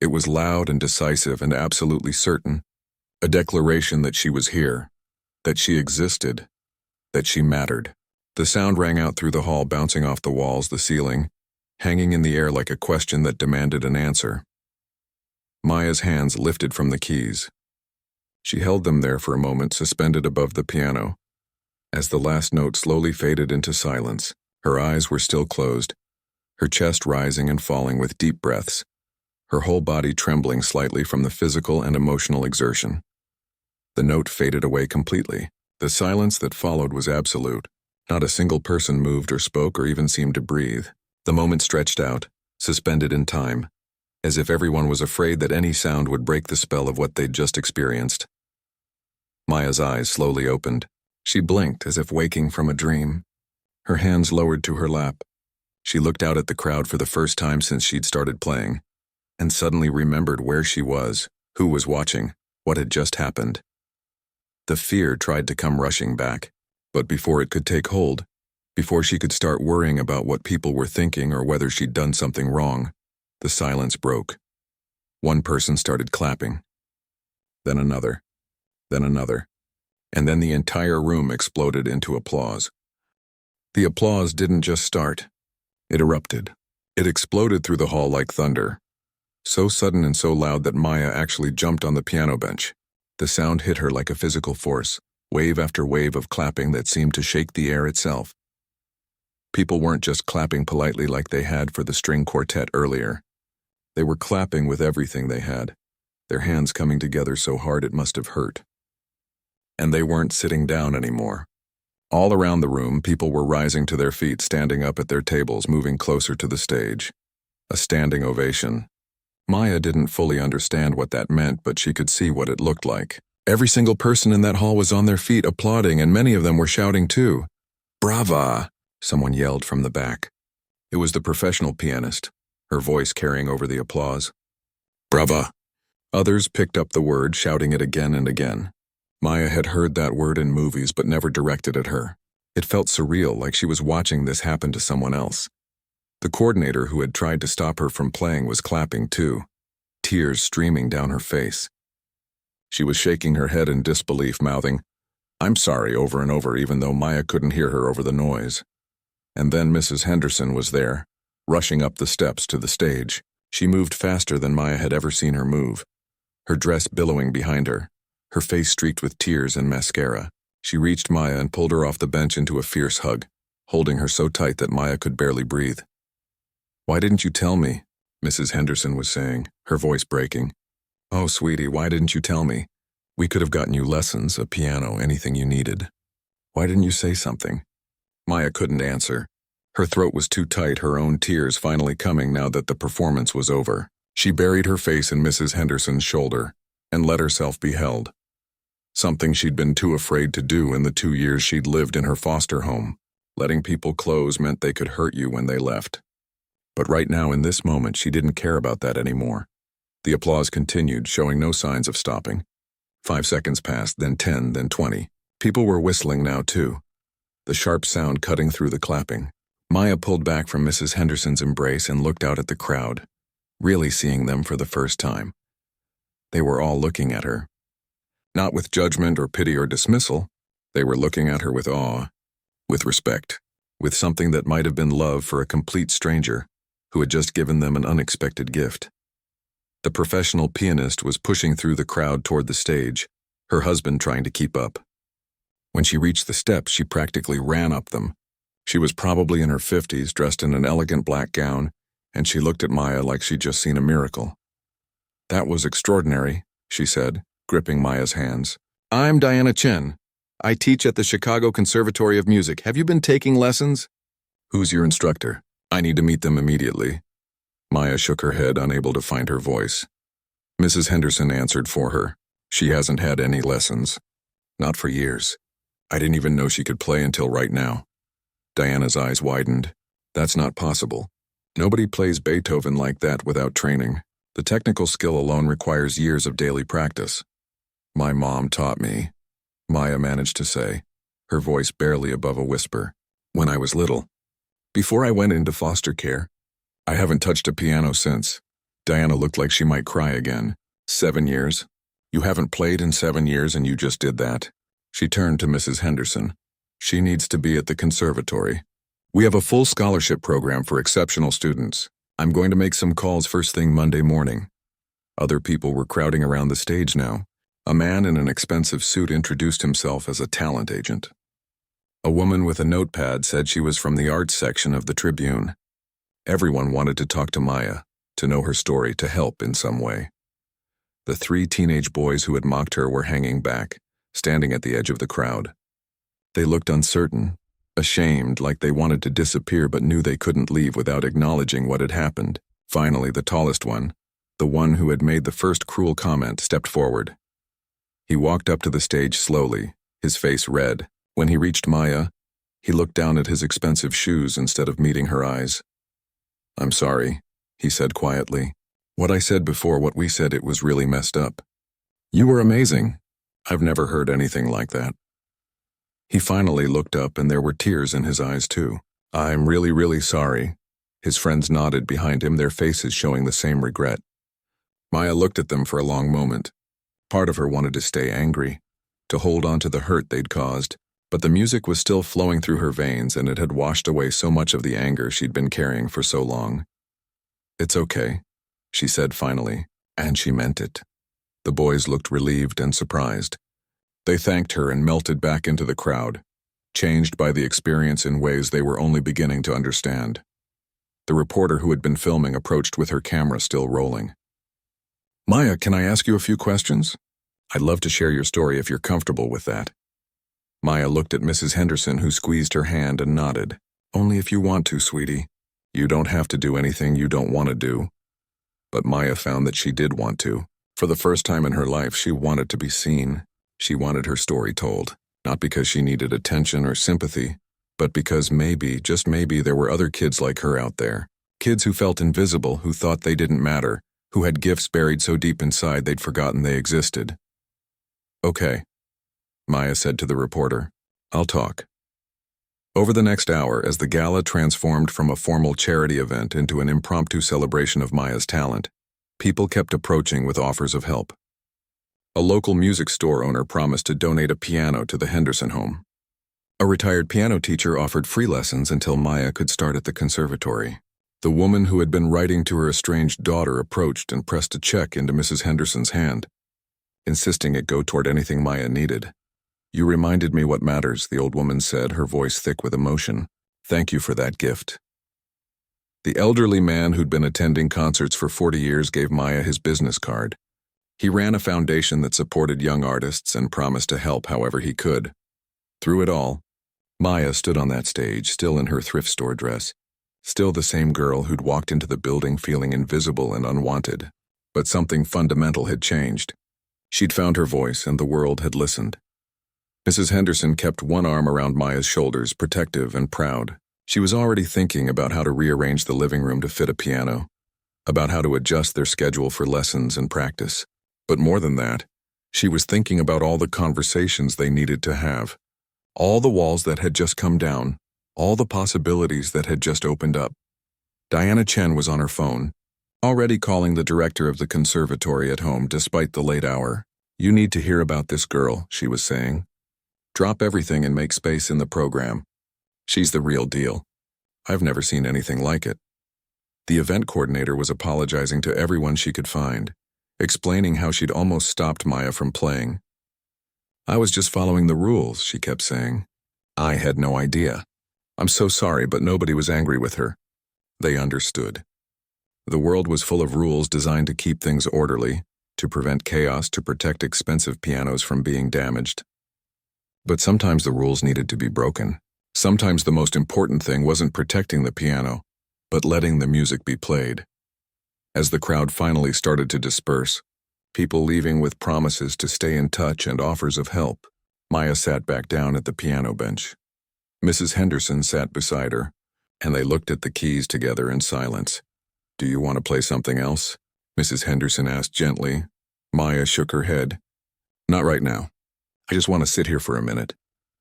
It was loud and decisive and absolutely certain, a declaration that she was here, that she existed, that she mattered. The sound rang out through the hall, bouncing off the walls, the ceiling, hanging in the air like a question that demanded an answer. Maya's hands lifted from the keys. She held them there for a moment, suspended above the piano. As the last note slowly faded into silence, her eyes were still closed, her chest rising and falling with deep breaths, her whole body trembling slightly from the physical and emotional exertion. The note faded away completely. The silence that followed was absolute. Not a single person moved or spoke or even seemed to breathe. The moment stretched out, suspended in time, as if everyone was afraid that any sound would break the spell of what they'd just experienced. Maya's eyes slowly opened. She blinked as if waking from a dream. Her hands lowered to her lap. She looked out at the crowd for the first time since she'd started playing, and suddenly remembered where she was, who was watching, what had just happened. The fear tried to come rushing back, but before it could take hold, before she could start worrying about what people were thinking or whether she'd done something wrong, the silence broke. One person started clapping. Then another. Then another. And then the entire room exploded into applause. The applause didn't just start. It erupted. It exploded through the hall like thunder. So sudden and so loud that Maya actually jumped on the piano bench. The sound hit her like a physical force, wave after wave of clapping that seemed to shake the air itself. People weren't just clapping politely like they had for the string quartet earlier. They were clapping with everything they had, their hands coming together so hard it must have hurt. And they weren't sitting down anymore. All around the room, people were rising to their feet, standing up at their tables, moving closer to the stage. A standing ovation. Maya didn't fully understand what that meant, but she could see what it looked like. Every single person in that hall was on their feet applauding, and many of them were shouting too. "Brava!" someone yelled from the back. It was the professional pianist, her voice carrying over the applause. "Brava!" Others picked up the word, shouting it again and again. Maya had heard that word in movies but never directed at her. It felt surreal, like she was watching this happen to someone else. The coordinator who had tried to stop her from playing was clapping too, tears streaming down her face. She was shaking her head in disbelief, mouthing, "I'm sorry," over and over, even though Maya couldn't hear her over the noise. And then Mrs. Henderson was there, rushing up the steps to the stage. She moved faster than Maya had ever seen her move, her dress billowing behind her, her face streaked with tears and mascara. She reached Maya and pulled her off the bench into a fierce hug, holding her so tight that Maya could barely breathe. "Why didn't you tell me?" Mrs. Henderson was saying, her voice breaking. "Oh, sweetie, why didn't you tell me? We could have gotten you lessons, a piano, anything you needed. Why didn't you say something?" Maya couldn't answer. Her throat was too tight, her own tears finally coming now that the performance was over. She buried her face in Mrs. Henderson's shoulder and let herself be held. Something she'd been too afraid to do in the 2 years she'd lived in her foster home. Letting people close meant they could hurt you when they left. But right now, in this moment, she didn't care about that anymore. The applause continued, showing no signs of stopping. 5 seconds passed, then 10, then 20. People were whistling now, too, the sharp sound cutting through the clapping. Maya pulled back from Mrs. Henderson's embrace and looked out at the crowd, really seeing them for the first time. They were all looking at her. Not with judgment or pity or dismissal. They were looking at her with awe, with respect, with something that might have been love for a complete stranger who had just given them an unexpected gift. The professional pianist was pushing through the crowd toward the stage, her husband trying to keep up. When she reached the steps, she practically ran up them. She was probably in her 50s, dressed in an elegant black gown, and she looked at Maya like she'd just seen a miracle. "That was extraordinary," she said, gripping Maya's hands. "I'm Diana Chen. I teach at the Chicago Conservatory of Music. Have you been taking lessons?" "Who's your instructor? I need to meet them immediately." Maya shook her head, unable to find her voice. Mrs. Henderson answered for her. "She hasn't had any lessons. Not for years. I didn't even know she could play until right now." Diana's eyes widened. "That's not possible. Nobody plays Beethoven like that without training. The technical skill alone requires years of daily practice." "My mom taught me," Maya managed to say, her voice barely above a whisper, "when I was little. Before I went into foster care. I haven't touched a piano since." Diana looked like she might cry again. 7 years? You haven't played in 7 years and you just did that?" She turned to Mrs. Henderson. "She needs to be at the conservatory. We have a full scholarship program for exceptional students. I'm going to make some calls first thing Monday morning. Other people were crowding around the stage now. A man in an expensive suit introduced himself as a talent agent. A woman with a notepad said she was from the arts section of the Tribune. Everyone wanted to talk to Maya, to know her story, to help in some way. The 3 teenage boys who had mocked her were hanging back, standing at the edge of the crowd. They looked uncertain, ashamed, like they wanted to disappear but knew they couldn't leave without acknowledging what had happened. Finally, the tallest one, the one who had made the first cruel comment, stepped forward. He walked up to the stage slowly, his face red. When he reached Maya, he looked down at his expensive shoes instead of meeting her eyes. "I'm sorry," he said quietly. "What I said before, what we said, it was really messed up. You were amazing. I've never heard anything like that." He finally looked up and there were tears in his eyes too. "I'm really, really sorry." His friends nodded behind him, their faces showing the same regret. Maya looked at them for a long moment. Part of her wanted to stay angry, to hold on to the hurt they'd caused, but the music was still flowing through her veins and it had washed away so much of the anger she'd been carrying for so long. "It's okay," she said finally, and she meant it. The boys looked relieved and surprised. They thanked her and melted back into the crowd, changed by the experience in ways they were only beginning to understand. The reporter who had been filming approached with her camera still rolling. "Maya, can I ask you a few questions? I'd love to share your story if you're comfortable with that." Maya looked at Mrs. Henderson, who squeezed her hand and nodded. "Only if you want to, sweetie. You don't have to do anything you don't want to do." But Maya found that she did want to. For the first time in her life, she wanted to be seen. She wanted her story told, not because she needed attention or sympathy, but because maybe, just maybe, there were other kids like her out there. Kids who felt invisible, who thought they didn't matter, who had gifts buried so deep inside they'd forgotten they existed. "Okay," Maya said to the reporter. "I'll talk." Over the next hour, as the gala transformed from a formal charity event into an impromptu celebration of Maya's talent, people kept approaching with offers of help. A local music store owner promised to donate a piano to the Henderson home. A retired piano teacher offered free lessons until Maya could start at the conservatory. The woman who had been writing to her estranged daughter approached and pressed a check into Mrs. Henderson's hand, insisting it go toward anything Maya needed. "You reminded me what matters," the old woman said, her voice thick with emotion. "Thank you for that gift." The elderly man who'd been attending concerts for 40 years gave Maya his business card. He ran a foundation that supported young artists and promised to help however he could. Through it all, Maya stood on that stage, still in her thrift store dress, still the same girl who'd walked into the building feeling invisible and unwanted. But something fundamental had changed. She'd found her voice and the world had listened. Mrs. Henderson kept one arm around Maya's shoulders, protective and proud. She was already thinking about how to rearrange the living room to fit a piano, about how to adjust their schedule for lessons and practice. But more than that, she was thinking about all the conversations they needed to have, all the walls that had just come down, all the possibilities that had just opened up. Diana Chen was on her phone, already calling the director of the conservatory at home despite the late hour. "You need to hear about this girl," she was saying. "Drop everything and make space in the program. She's the real deal. I've never seen anything like it." The event coordinator was apologizing to everyone she could find, explaining how she'd almost stopped Maya from playing. "I was just following the rules," she kept saying. "I had no idea. I'm so sorry, but nobody was angry with her." They understood. The world was full of rules designed to keep things orderly, to prevent chaos, to protect expensive pianos from being damaged. But sometimes the rules needed to be broken. Sometimes the most important thing wasn't protecting the piano, but letting the music be played. As the crowd finally started to disperse, people leaving with promises to stay in touch and offers of help, Maya sat back down at the piano bench. Mrs. Henderson sat beside her, and they looked at the keys together in silence. "Do you want to play something else?" Mrs. Henderson asked gently. Maya shook her head. "Not right now. I just want to sit here for a minute."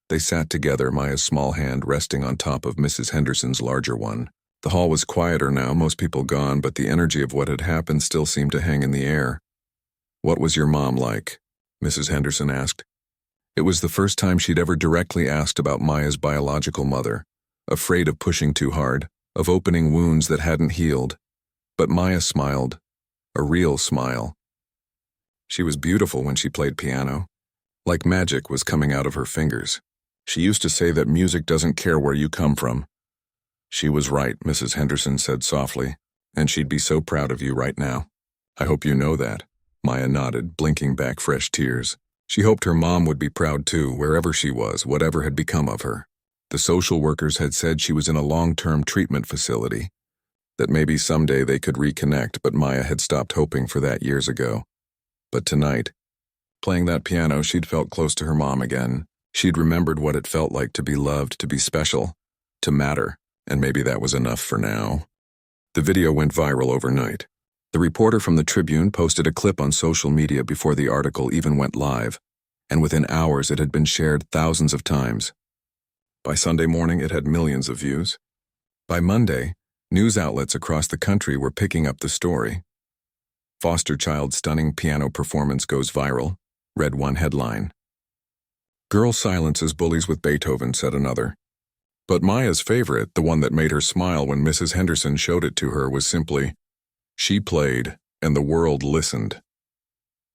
They sat together, Maya's small hand resting on top of Mrs. Henderson's larger one. The hall was quieter now, most people gone, but the energy of what had happened still seemed to hang in the air. "What was your mom like?" Mrs. Henderson asked. It was the first time she'd ever directly asked about Maya's biological mother, afraid of pushing too hard, of opening wounds that hadn't healed. But Maya smiled, a real smile, She was beautiful when she played piano. Like magic was coming out of her fingers. She used to say that music doesn't care where you come from. She was right, Mrs. Henderson said softly, and she'd be so proud of you right now. I hope you know that. Maya nodded, blinking back fresh tears. She hoped her mom would be proud too, wherever she was, whatever had become of her. The social workers had said she was in a long-term treatment facility, that maybe someday they could reconnect, but Maya had stopped hoping for that years ago. But tonight, playing that piano, she'd felt close to her mom again. She'd remembered what it felt like to be loved, to be special, to matter, and maybe that was enough for now. The video went viral overnight. The reporter from the Tribune posted a clip on social media before the article even went live, and within hours it had been shared thousands of times. By Sunday morning, it had millions of views. By Monday, news outlets across the country were picking up the story. Foster child's stunning piano performance goes viral, read one headline. Girl silences bullies with Beethoven, said another. But Maya's favorite, the one that made her smile when Mrs. Henderson showed it to her, was simply, she played, and the world listened.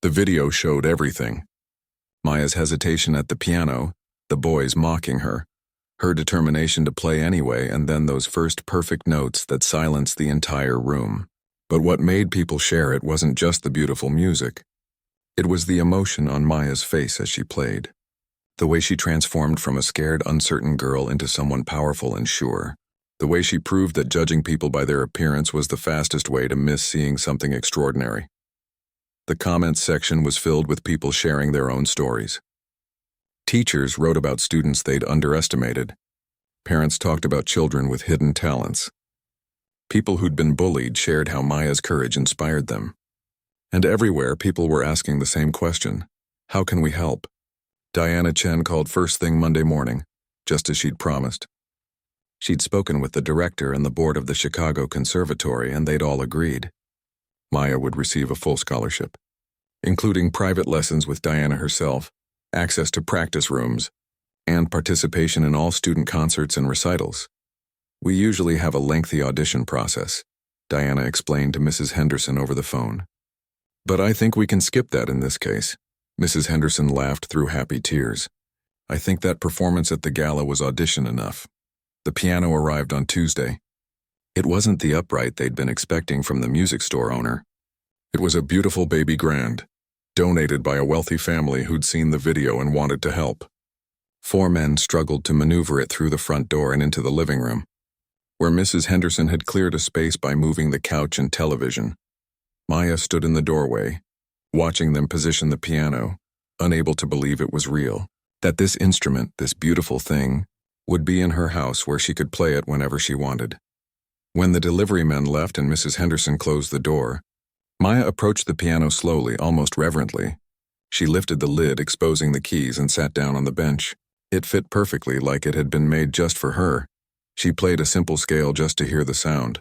The video showed everything. Maya's hesitation at the piano, the boys mocking her determination to play anyway, and then those first perfect notes that silenced the entire room. But what made people share it wasn't just the beautiful music. It was the emotion on Maya's face as she played. The way she transformed from a scared, uncertain girl into someone powerful and sure. The way she proved that judging people by their appearance was the fastest way to miss seeing something extraordinary. The comments section was filled with people sharing their own stories. Teachers wrote about students they'd underestimated. Parents talked about children with hidden talents. People who'd been bullied shared how Maya's courage inspired them. And everywhere, people were asking the same question. How can we help? Diana Chen called first thing Monday morning, just as she'd promised. She'd spoken with the director and the board of the Chicago Conservatory, and they'd all agreed. Maya would receive a full scholarship, including private lessons with Diana herself, access to practice rooms, and participation in all student concerts and recitals. We usually have a lengthy audition process, Diana explained to Mrs. Henderson over the phone. But I think we can skip that in this case. Mrs. Henderson laughed through happy tears. I think that performance at the gala was audition enough. The piano arrived on Tuesday. It wasn't the upright they'd been expecting from the music store owner. It was a beautiful baby grand, donated by a wealthy family who'd seen the video and wanted to help. 4 men struggled to maneuver it through the front door and into the living room, where Mrs. Henderson had cleared a space by moving the couch and television. Maya stood in the doorway, watching them position the piano, unable to believe it was real, that this instrument, this beautiful thing, would be in her house where she could play it whenever she wanted. When the delivery men left and Mrs. Henderson closed the door, Maya approached the piano slowly, almost reverently. She lifted the lid, exposing the keys, and sat down on the bench. It fit perfectly, like it had been made just for her. She played a simple scale just to hear the sound.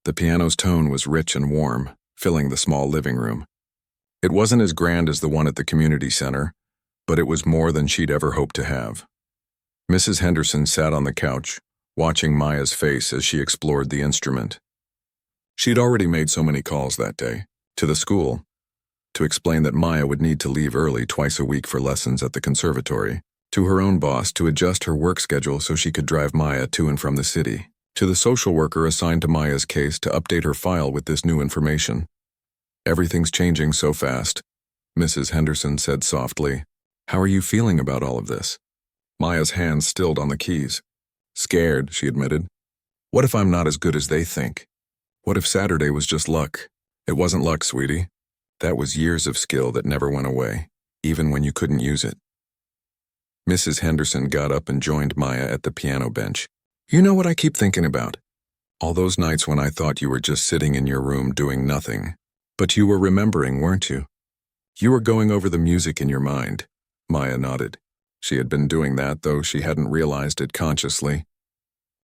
The piano's tone was rich and warm, filling the small living room. It wasn't as grand as the one at the community center, but it was more than she'd ever hoped to have. Mrs. Henderson sat on the couch, watching Maya's face as she explored the instrument. She'd already made so many calls that day, to the school, to explain that Maya would need to leave early twice a week for lessons at the conservatory, to her own boss to adjust her work schedule so she could drive Maya to and from the city, to the social worker assigned to Maya's case to update her file with this new information. Everything's changing so fast, Mrs. Henderson said softly. How are you feeling about all of this? Maya's hands stilled on the keys. Scared, she admitted. What if I'm not as good as they think? What if Saturday was just luck? It wasn't luck, sweetie. That was years of skill that never went away, even when you couldn't use it. Mrs. Henderson got up and joined Maya at the piano bench. You know what I keep thinking about? All those nights when I thought you were just sitting in your room doing nothing. But you were remembering, weren't you? You were going over the music in your mind. Maya nodded. She had been doing that, though she hadn't realized it consciously.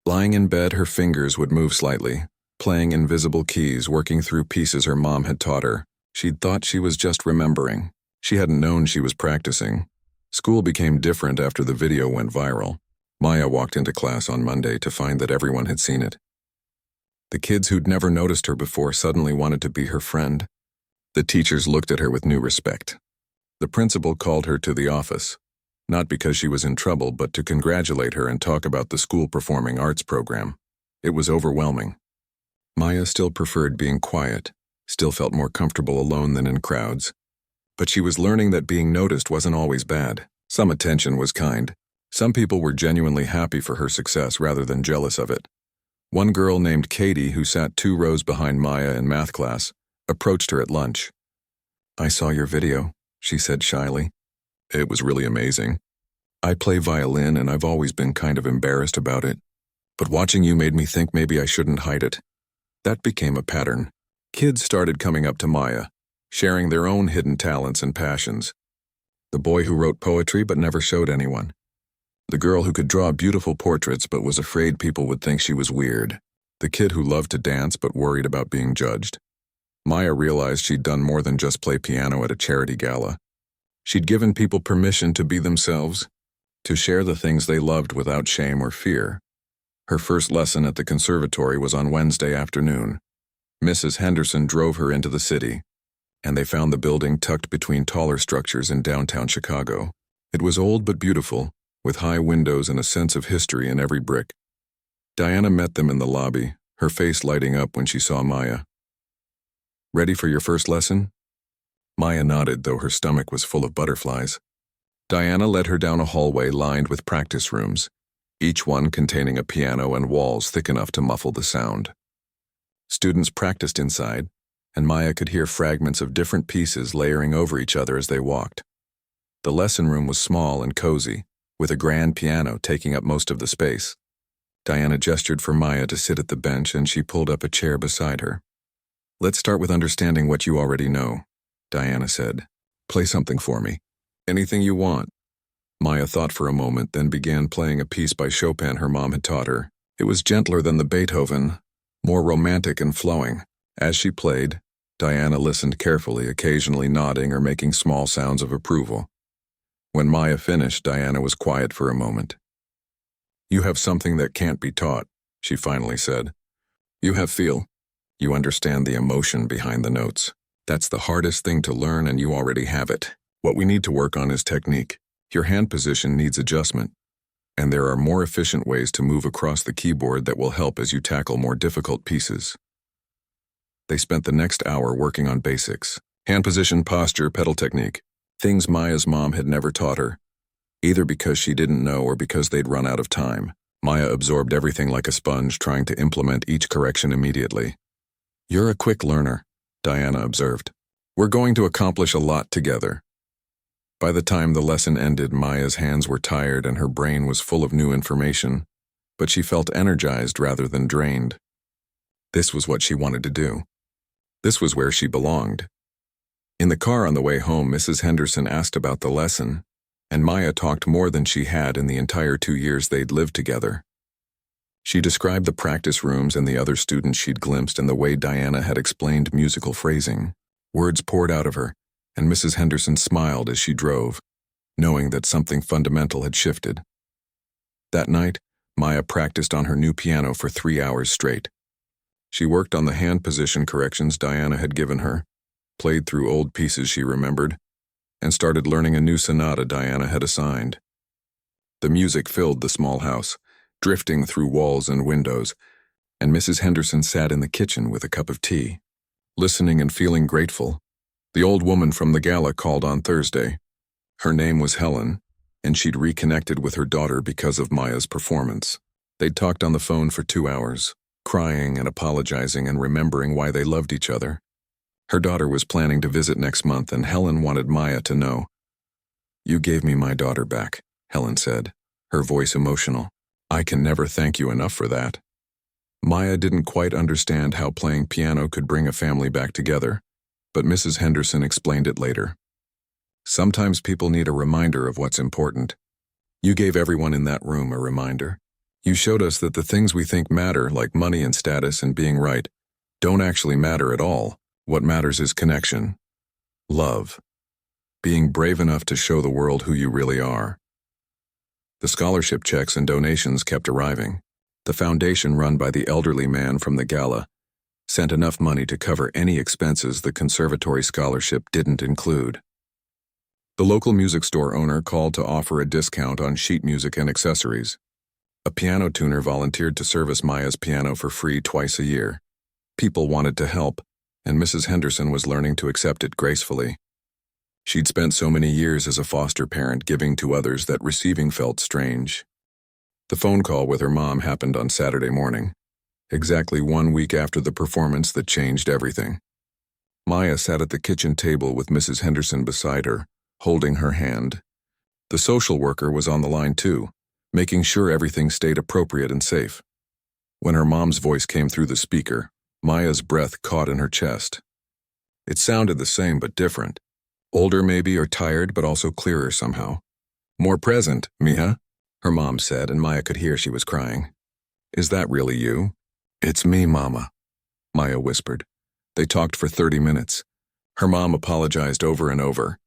Lying in bed, her fingers would move slightly, playing invisible keys, working through pieces her mom had taught her. She'd thought she was just remembering. She hadn't known she was practicing. School became different after the video went viral. Maya walked into class on Monday to find that everyone had seen it. The kids who'd never noticed her before suddenly wanted to be her friend. The teachers looked at her with new respect. The principal called her to the office, not because she was in trouble, but to congratulate her and talk about the school performing arts program. It was overwhelming. Maya still preferred being quiet, still felt more comfortable alone than in crowds. But she was learning that being noticed wasn't always bad. Some attention was kind. Some people were genuinely happy for her success rather than jealous of it. One girl named Katie, who sat 2 rows behind Maya in math class, approached her at lunch. "I saw your video," she said shyly. "It was really amazing. I play violin and I've always been kind of embarrassed about it. But watching you made me think maybe I shouldn't hide it." That became a pattern. Kids started coming up to Maya, sharing their own hidden talents and passions. The boy who wrote poetry but never showed anyone. The girl who could draw beautiful portraits but was afraid people would think she was weird. The kid who loved to dance but worried about being judged. Maya realized she'd done more than just play piano at a charity gala. She'd given people permission to be themselves, to share the things they loved without shame or fear. Her first lesson at the conservatory was on Wednesday afternoon. Mrs. Henderson drove her into the city, and they found the building tucked between taller structures in downtown Chicago. It was old but beautiful, with high windows and a sense of history in every brick. Diana met them in the lobby, her face lighting up when she saw Maya. "Ready for your first lesson?" Maya nodded, though her stomach was full of butterflies. Diana led her down a hallway lined with practice rooms, each one containing a piano and walls thick enough to muffle the sound. Students practiced inside, and Maya could hear fragments of different pieces layering over each other as they walked. The lesson room was small and cozy, with a grand piano taking up most of the space. Diana gestured for Maya to sit at the bench, and she pulled up a chair beside her. "Let's start with understanding what you already know," Diana said. "Play something for me. Anything you want." Maya thought for a moment, then began playing a piece by Chopin her mom had taught her. It was gentler than the Beethoven, more romantic and flowing. As she played, Diana listened carefully, occasionally nodding or making small sounds of approval. When Maya finished, Diana was quiet for a moment. "You have something that can't be taught," she finally said. "You have feel. You understand the emotion behind the notes. That's the hardest thing to learn, and you already have it. What we need to work on is technique. Your hand position needs adjustment, and there are more efficient ways to move across the keyboard that will help as you tackle more difficult pieces." They spent the next hour working on basics: hand position, posture, pedal technique, things Maya's mom had never taught her, either because she didn't know or because they'd run out of time. Maya absorbed everything like a sponge, trying to implement each correction immediately. "You're a quick learner," Diana observed. "We're going to accomplish a lot together." By the time the lesson ended, Maya's hands were tired and her brain was full of new information, but she felt energized rather than drained. This was what she wanted to do. This was where she belonged. In the car on the way home, Mrs. Henderson asked about the lesson, and Maya talked more than she had in the entire 2 years they'd lived together. She described the practice rooms and the other students she'd glimpsed and the way Diana had explained musical phrasing. Words poured out of her, and Mrs. Henderson smiled as she drove, knowing that something fundamental had shifted. That night, Maya practiced on her new piano for 3 hours straight. She worked on the hand position corrections Diana had given her, played through old pieces she remembered, and started learning a new sonata Diana had assigned. The music filled the small house, drifting through walls and windows, and Mrs. Henderson sat in the kitchen with a cup of tea, listening and feeling grateful. The old woman from the gala called on Thursday. Her name was Helen, and she'd reconnected with her daughter because of Maya's performance. They'd talked on the phone for 2 hours, crying and apologizing and remembering why they loved each other. Her daughter was planning to visit next month, and Helen wanted Maya to know. "You gave me my daughter back," Helen said, her voice emotional. "I can never thank you enough for that." Maya didn't quite understand how playing piano could bring a family back together, but Mrs. Henderson explained it later. "Sometimes people need a reminder of what's important. You gave everyone in that room a reminder. You showed us that the things we think matter, like money and status and being right, don't actually matter at all. What matters is connection, love, being brave enough to show the world who you really are." The scholarship checks and donations kept arriving. The foundation run by the elderly man from the gala sent enough money to cover any expenses the conservatory scholarship didn't include. The local music store owner called to offer a discount on sheet music and accessories. A piano tuner volunteered to service Maya's piano for free twice a year. People wanted to help, and Mrs. Henderson was learning to accept it gracefully. She'd spent so many years as a foster parent giving to others that receiving felt strange. The phone call with her mom happened on Saturday morning, exactly 1 week after the performance that changed everything. Maya sat at the kitchen table with Mrs. Henderson beside her, holding her hand. The social worker was on the line too, making sure everything stayed appropriate and safe. When her mom's voice came through the speaker, Maya's breath caught in her chest. It sounded the same but different. Older maybe, or tired, but also clearer somehow. "More present, Mija," her mom said, and Maya could hear she was crying. "Is that really you?" "It's me, Mama," Maya whispered. They talked for 30 minutes. Her mom apologized over and over,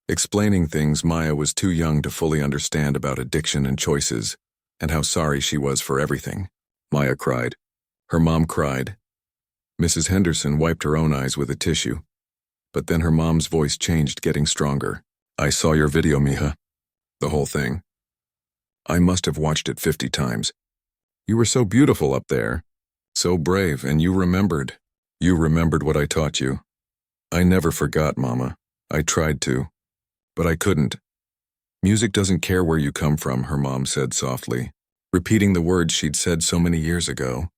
explaining things Maya was too young to fully understand about addiction and choices, and how sorry she was for everything. Maya cried. Her mom cried. Mrs. Henderson wiped her own eyes with a tissue. But then her mom's voice changed, getting stronger. "I saw your video, Mija. The whole thing. I must have watched it 50 times. You were so beautiful up there. So brave, and you remembered. You remembered what I taught you. I never forgot, Mama. I tried to. But I couldn't." "Music doesn't care where you come from," her mom said softly, repeating the words she'd said so many years ago.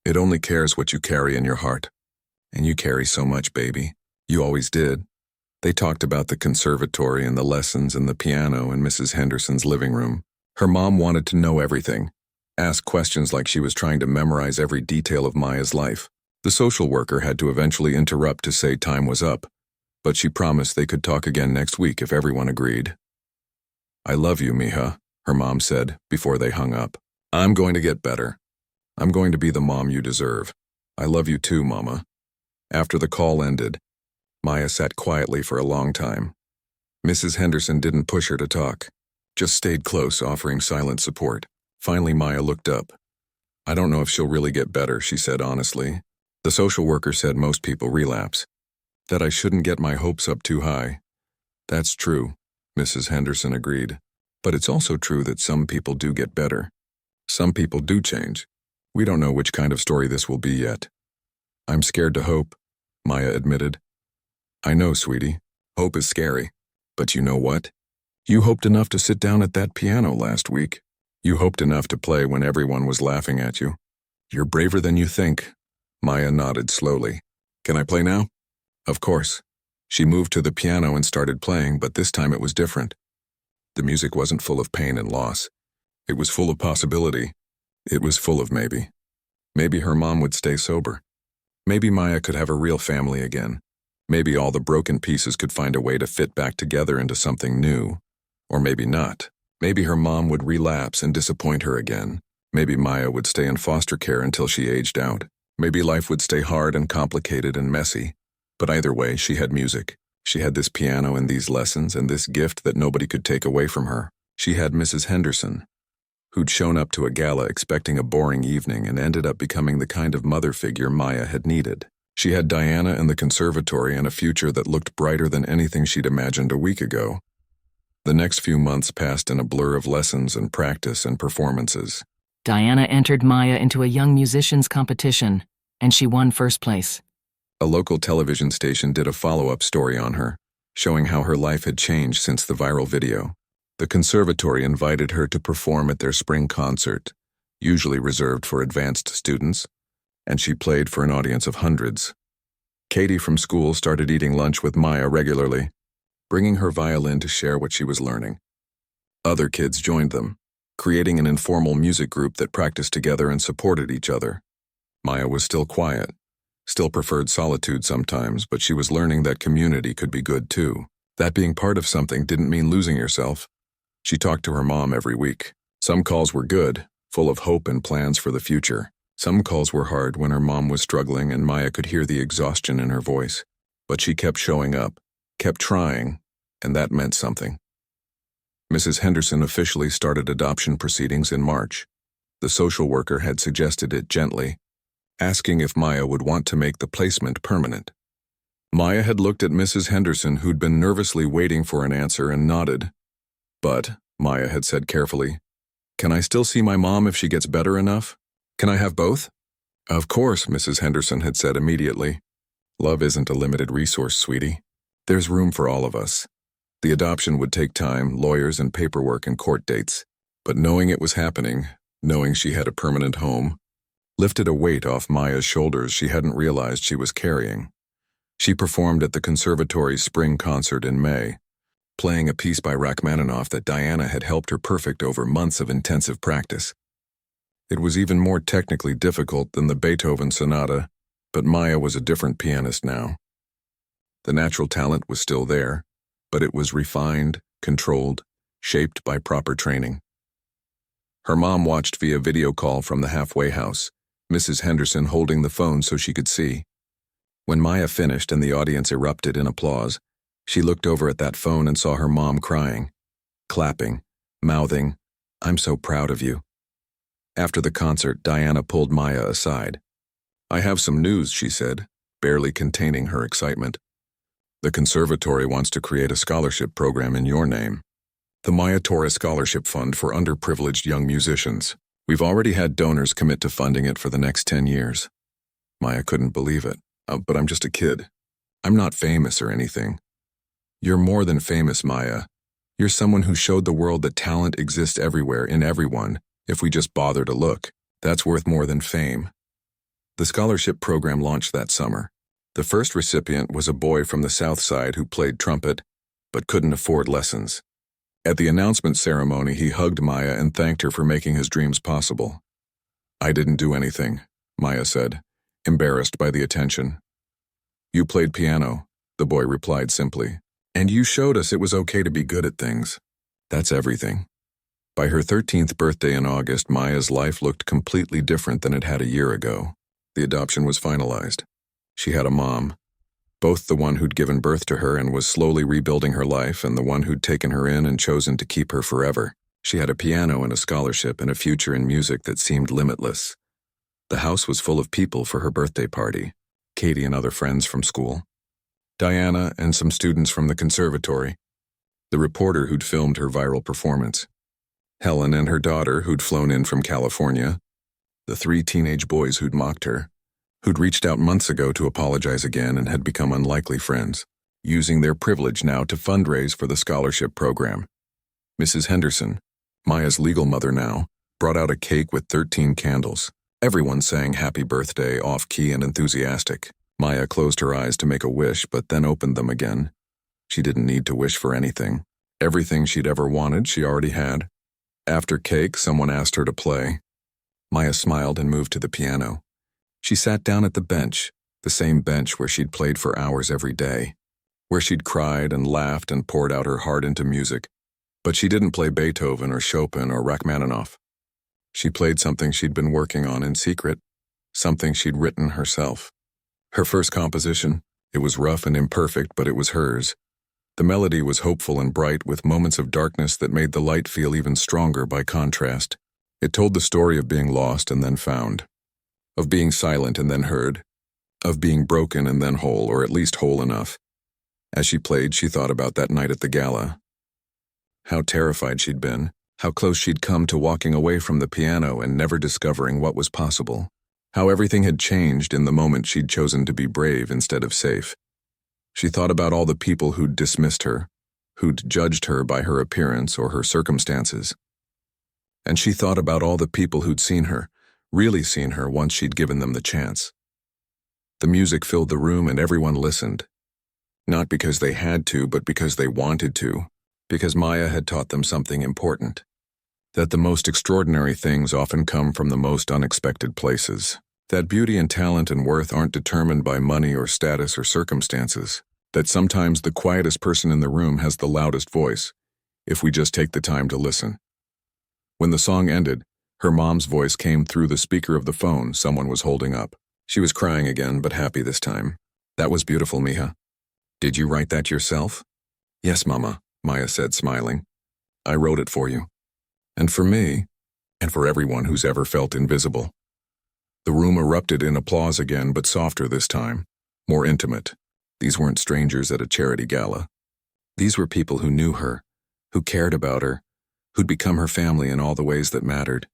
"It only cares what you carry in your heart. And you carry so much, baby. You always did." They talked about the conservatory and the lessons and the piano in Mrs. Henderson's living room. Her mom wanted to know everything, ask questions like she was trying to memorize every detail of Maya's life. The social worker had to eventually interrupt to say time was up, but she promised they could talk again next week if everyone agreed. "I love you, Mija," her mom said before they hung up. "I'm going to get better. I'm going to be the mom you deserve. I love you too, Mama." After the call ended, Maya sat quietly for a long time. Mrs. Henderson didn't push her to talk, just stayed close, offering silent support. Finally, Maya looked up. "I don't know if she'll really get better," she said honestly. The social worker said most people relapse. That I shouldn't get my hopes up too high. "That's true," Mrs. Henderson agreed. "But it's also true that some people do get better. Some people do change. We don't know which kind of story this will be yet." "I'm scared to hope," Maya admitted. "I know, sweetie. Hope is scary. But you know what? You hoped enough to sit down at that piano last week. You hoped enough to play when everyone was laughing at you. You're braver than you think." Maya nodded slowly. "Can I play now?" "Of course." She moved to the piano and started playing, but this time it was different. The music wasn't full of pain and loss. It was full of possibility. It was full of maybe. Maybe her mom would stay sober. Maybe Maya could have a real family again. Maybe all the broken pieces could find a way to fit back together into something new. Or maybe not. Maybe her mom would relapse and disappoint her again. Maybe Maya would stay in foster care until she aged out. Maybe life would stay hard and complicated and messy. But either way, she had music. She had this piano and these lessons and this gift that nobody could take away from her. She had Mrs. Henderson, who'd shown up to a gala expecting a boring evening and ended up becoming the kind of mother figure Maya had needed. She had Diana and the conservatory and a future that looked brighter than anything she'd imagined a week ago. The next few months passed in a blur of lessons and practice and performances. Diana entered Maya into a young musicians competition, and she won first place. A local television station did a follow-up story on her, showing how her life had changed since the viral video. The conservatory invited her to perform at their spring concert, usually reserved for advanced students, and she played for an audience of hundreds. Katie from school started eating lunch with Maya regularly, bringing her violin to share what she was learning. Other kids joined them, creating an informal music group that practiced together and supported each other. Maya was still quiet, still preferred solitude sometimes, but she was learning that community could be good too. That being part of something didn't mean losing yourself. She talked to her mom every week. Some calls were good, full of hope and plans for the future. Some calls were hard when her mom was struggling and Maya could hear the exhaustion in her voice. But she kept showing up, kept trying, and that meant something. Mrs. Henderson officially started adoption proceedings in March. The social worker had suggested it gently, asking if Maya would want to make the placement permanent. Maya had looked at Mrs. Henderson, who'd been nervously waiting for an answer, and nodded. But, Maya had said carefully, "Can I still see my mom if she gets better enough? Can I have both?" "Of course," Mrs. Henderson had said immediately. "Love isn't a limited resource, sweetie. There's room for all of us." The adoption would take time, lawyers and paperwork and court dates. But knowing it was happening, knowing she had a permanent home, lifted a weight off Maya's shoulders she hadn't realized she was carrying. She performed at the conservatory's spring concert in May, playing a piece by Rachmaninoff that Diana had helped her perfect over months of intensive practice. It was even more technically difficult than the Beethoven sonata, but Maya was a different pianist now. The natural talent was still there, but it was refined, controlled, shaped by proper training. Her mom watched via video call from the halfway house, Mrs. Henderson holding the phone so she could see. When Maya finished and the audience erupted in applause, she looked over at that phone and saw her mom crying, clapping, mouthing, "I'm so proud of you." After the concert, Diana pulled Maya aside. "I have some news," she said, barely containing her excitement. "The conservatory wants to create a scholarship program in your name. The Maya Torres Scholarship Fund for underprivileged young musicians. We've already had donors commit to funding it for the next 10 years. Maya couldn't believe it. "But I'm just a kid. I'm not famous or anything." "You're more than famous, Maya. You're someone who showed the world that talent exists everywhere, in everyone, if we just bother to look. That's worth more than fame." The scholarship program launched that summer. The first recipient was a boy from the South Side who played trumpet, but couldn't afford lessons. At the announcement ceremony, he hugged Maya and thanked her for making his dreams possible. "I didn't do anything," Maya said, embarrassed by the attention. "You played piano," the boy replied simply, "and you showed us it was okay to be good at things. That's everything." By her 13th birthday in August, Maya's life looked completely different than it had a year ago. The adoption was finalized. She had a mom, both the one who'd given birth to her and was slowly rebuilding her life, and the one who'd taken her in and chosen to keep her forever. She had a piano and a scholarship and a future in music that seemed limitless. The house was full of people for her birthday party, Katie and other friends from school, Diana and some students from the conservatory, the reporter who'd filmed her viral performance, Helen and her daughter who'd flown in from California, the 3 teenage boys who'd mocked her, who'd reached out months ago to apologize again and had become unlikely friends, using their privilege now to fundraise for the scholarship program. Mrs. Henderson, Maya's legal mother now, brought out a cake with 13 candles. Everyone sang happy birthday, off-key and enthusiastic. Maya closed her eyes to make a wish, but then opened them again. She didn't need to wish for anything. Everything she'd ever wanted, she already had. After cake, someone asked her to play. Maya smiled and moved to the piano. She sat down at the bench, the same bench where she'd played for hours every day, where she'd cried and laughed and poured out her heart into music. But she didn't play Beethoven or Chopin or Rachmaninoff. She played something she'd been working on in secret, something she'd written herself. Her first composition. It was rough and imperfect, but it was hers. The melody was hopeful and bright, with moments of darkness that made the light feel even stronger by contrast. It told the story of being lost and then found, of being silent and then heard, of being broken and then whole, or at least whole enough. As she played, she thought about that night at the gala. How terrified she'd been. How close she'd come to walking away from the piano and never discovering what was possible. How everything had changed in the moment she'd chosen to be brave instead of safe. She thought about all the people who'd dismissed her, who'd judged her by her appearance or her circumstances. And she thought about all the people who'd seen her, really seen her once she'd given them the chance. The music filled the room and everyone listened. Not because they had to, but because they wanted to. Because Maya had taught them something important. That the most extraordinary things often come from the most unexpected places. That beauty and talent and worth aren't determined by money or status or circumstances. That sometimes the quietest person in the room has the loudest voice, if we just take the time to listen. When the song ended, her mom's voice came through the speaker of the phone someone was holding up. She was crying again, but happy this time. "That was beautiful, Mija. Did you write that yourself?" "Yes, Mama," Maya said, smiling. "I wrote it for you. And for me, and for everyone who's ever felt invisible." The room erupted in applause again, but softer this time, more intimate. These weren't strangers at a charity gala. These were people who knew her, who cared about her, who'd become her family in all the ways that mattered.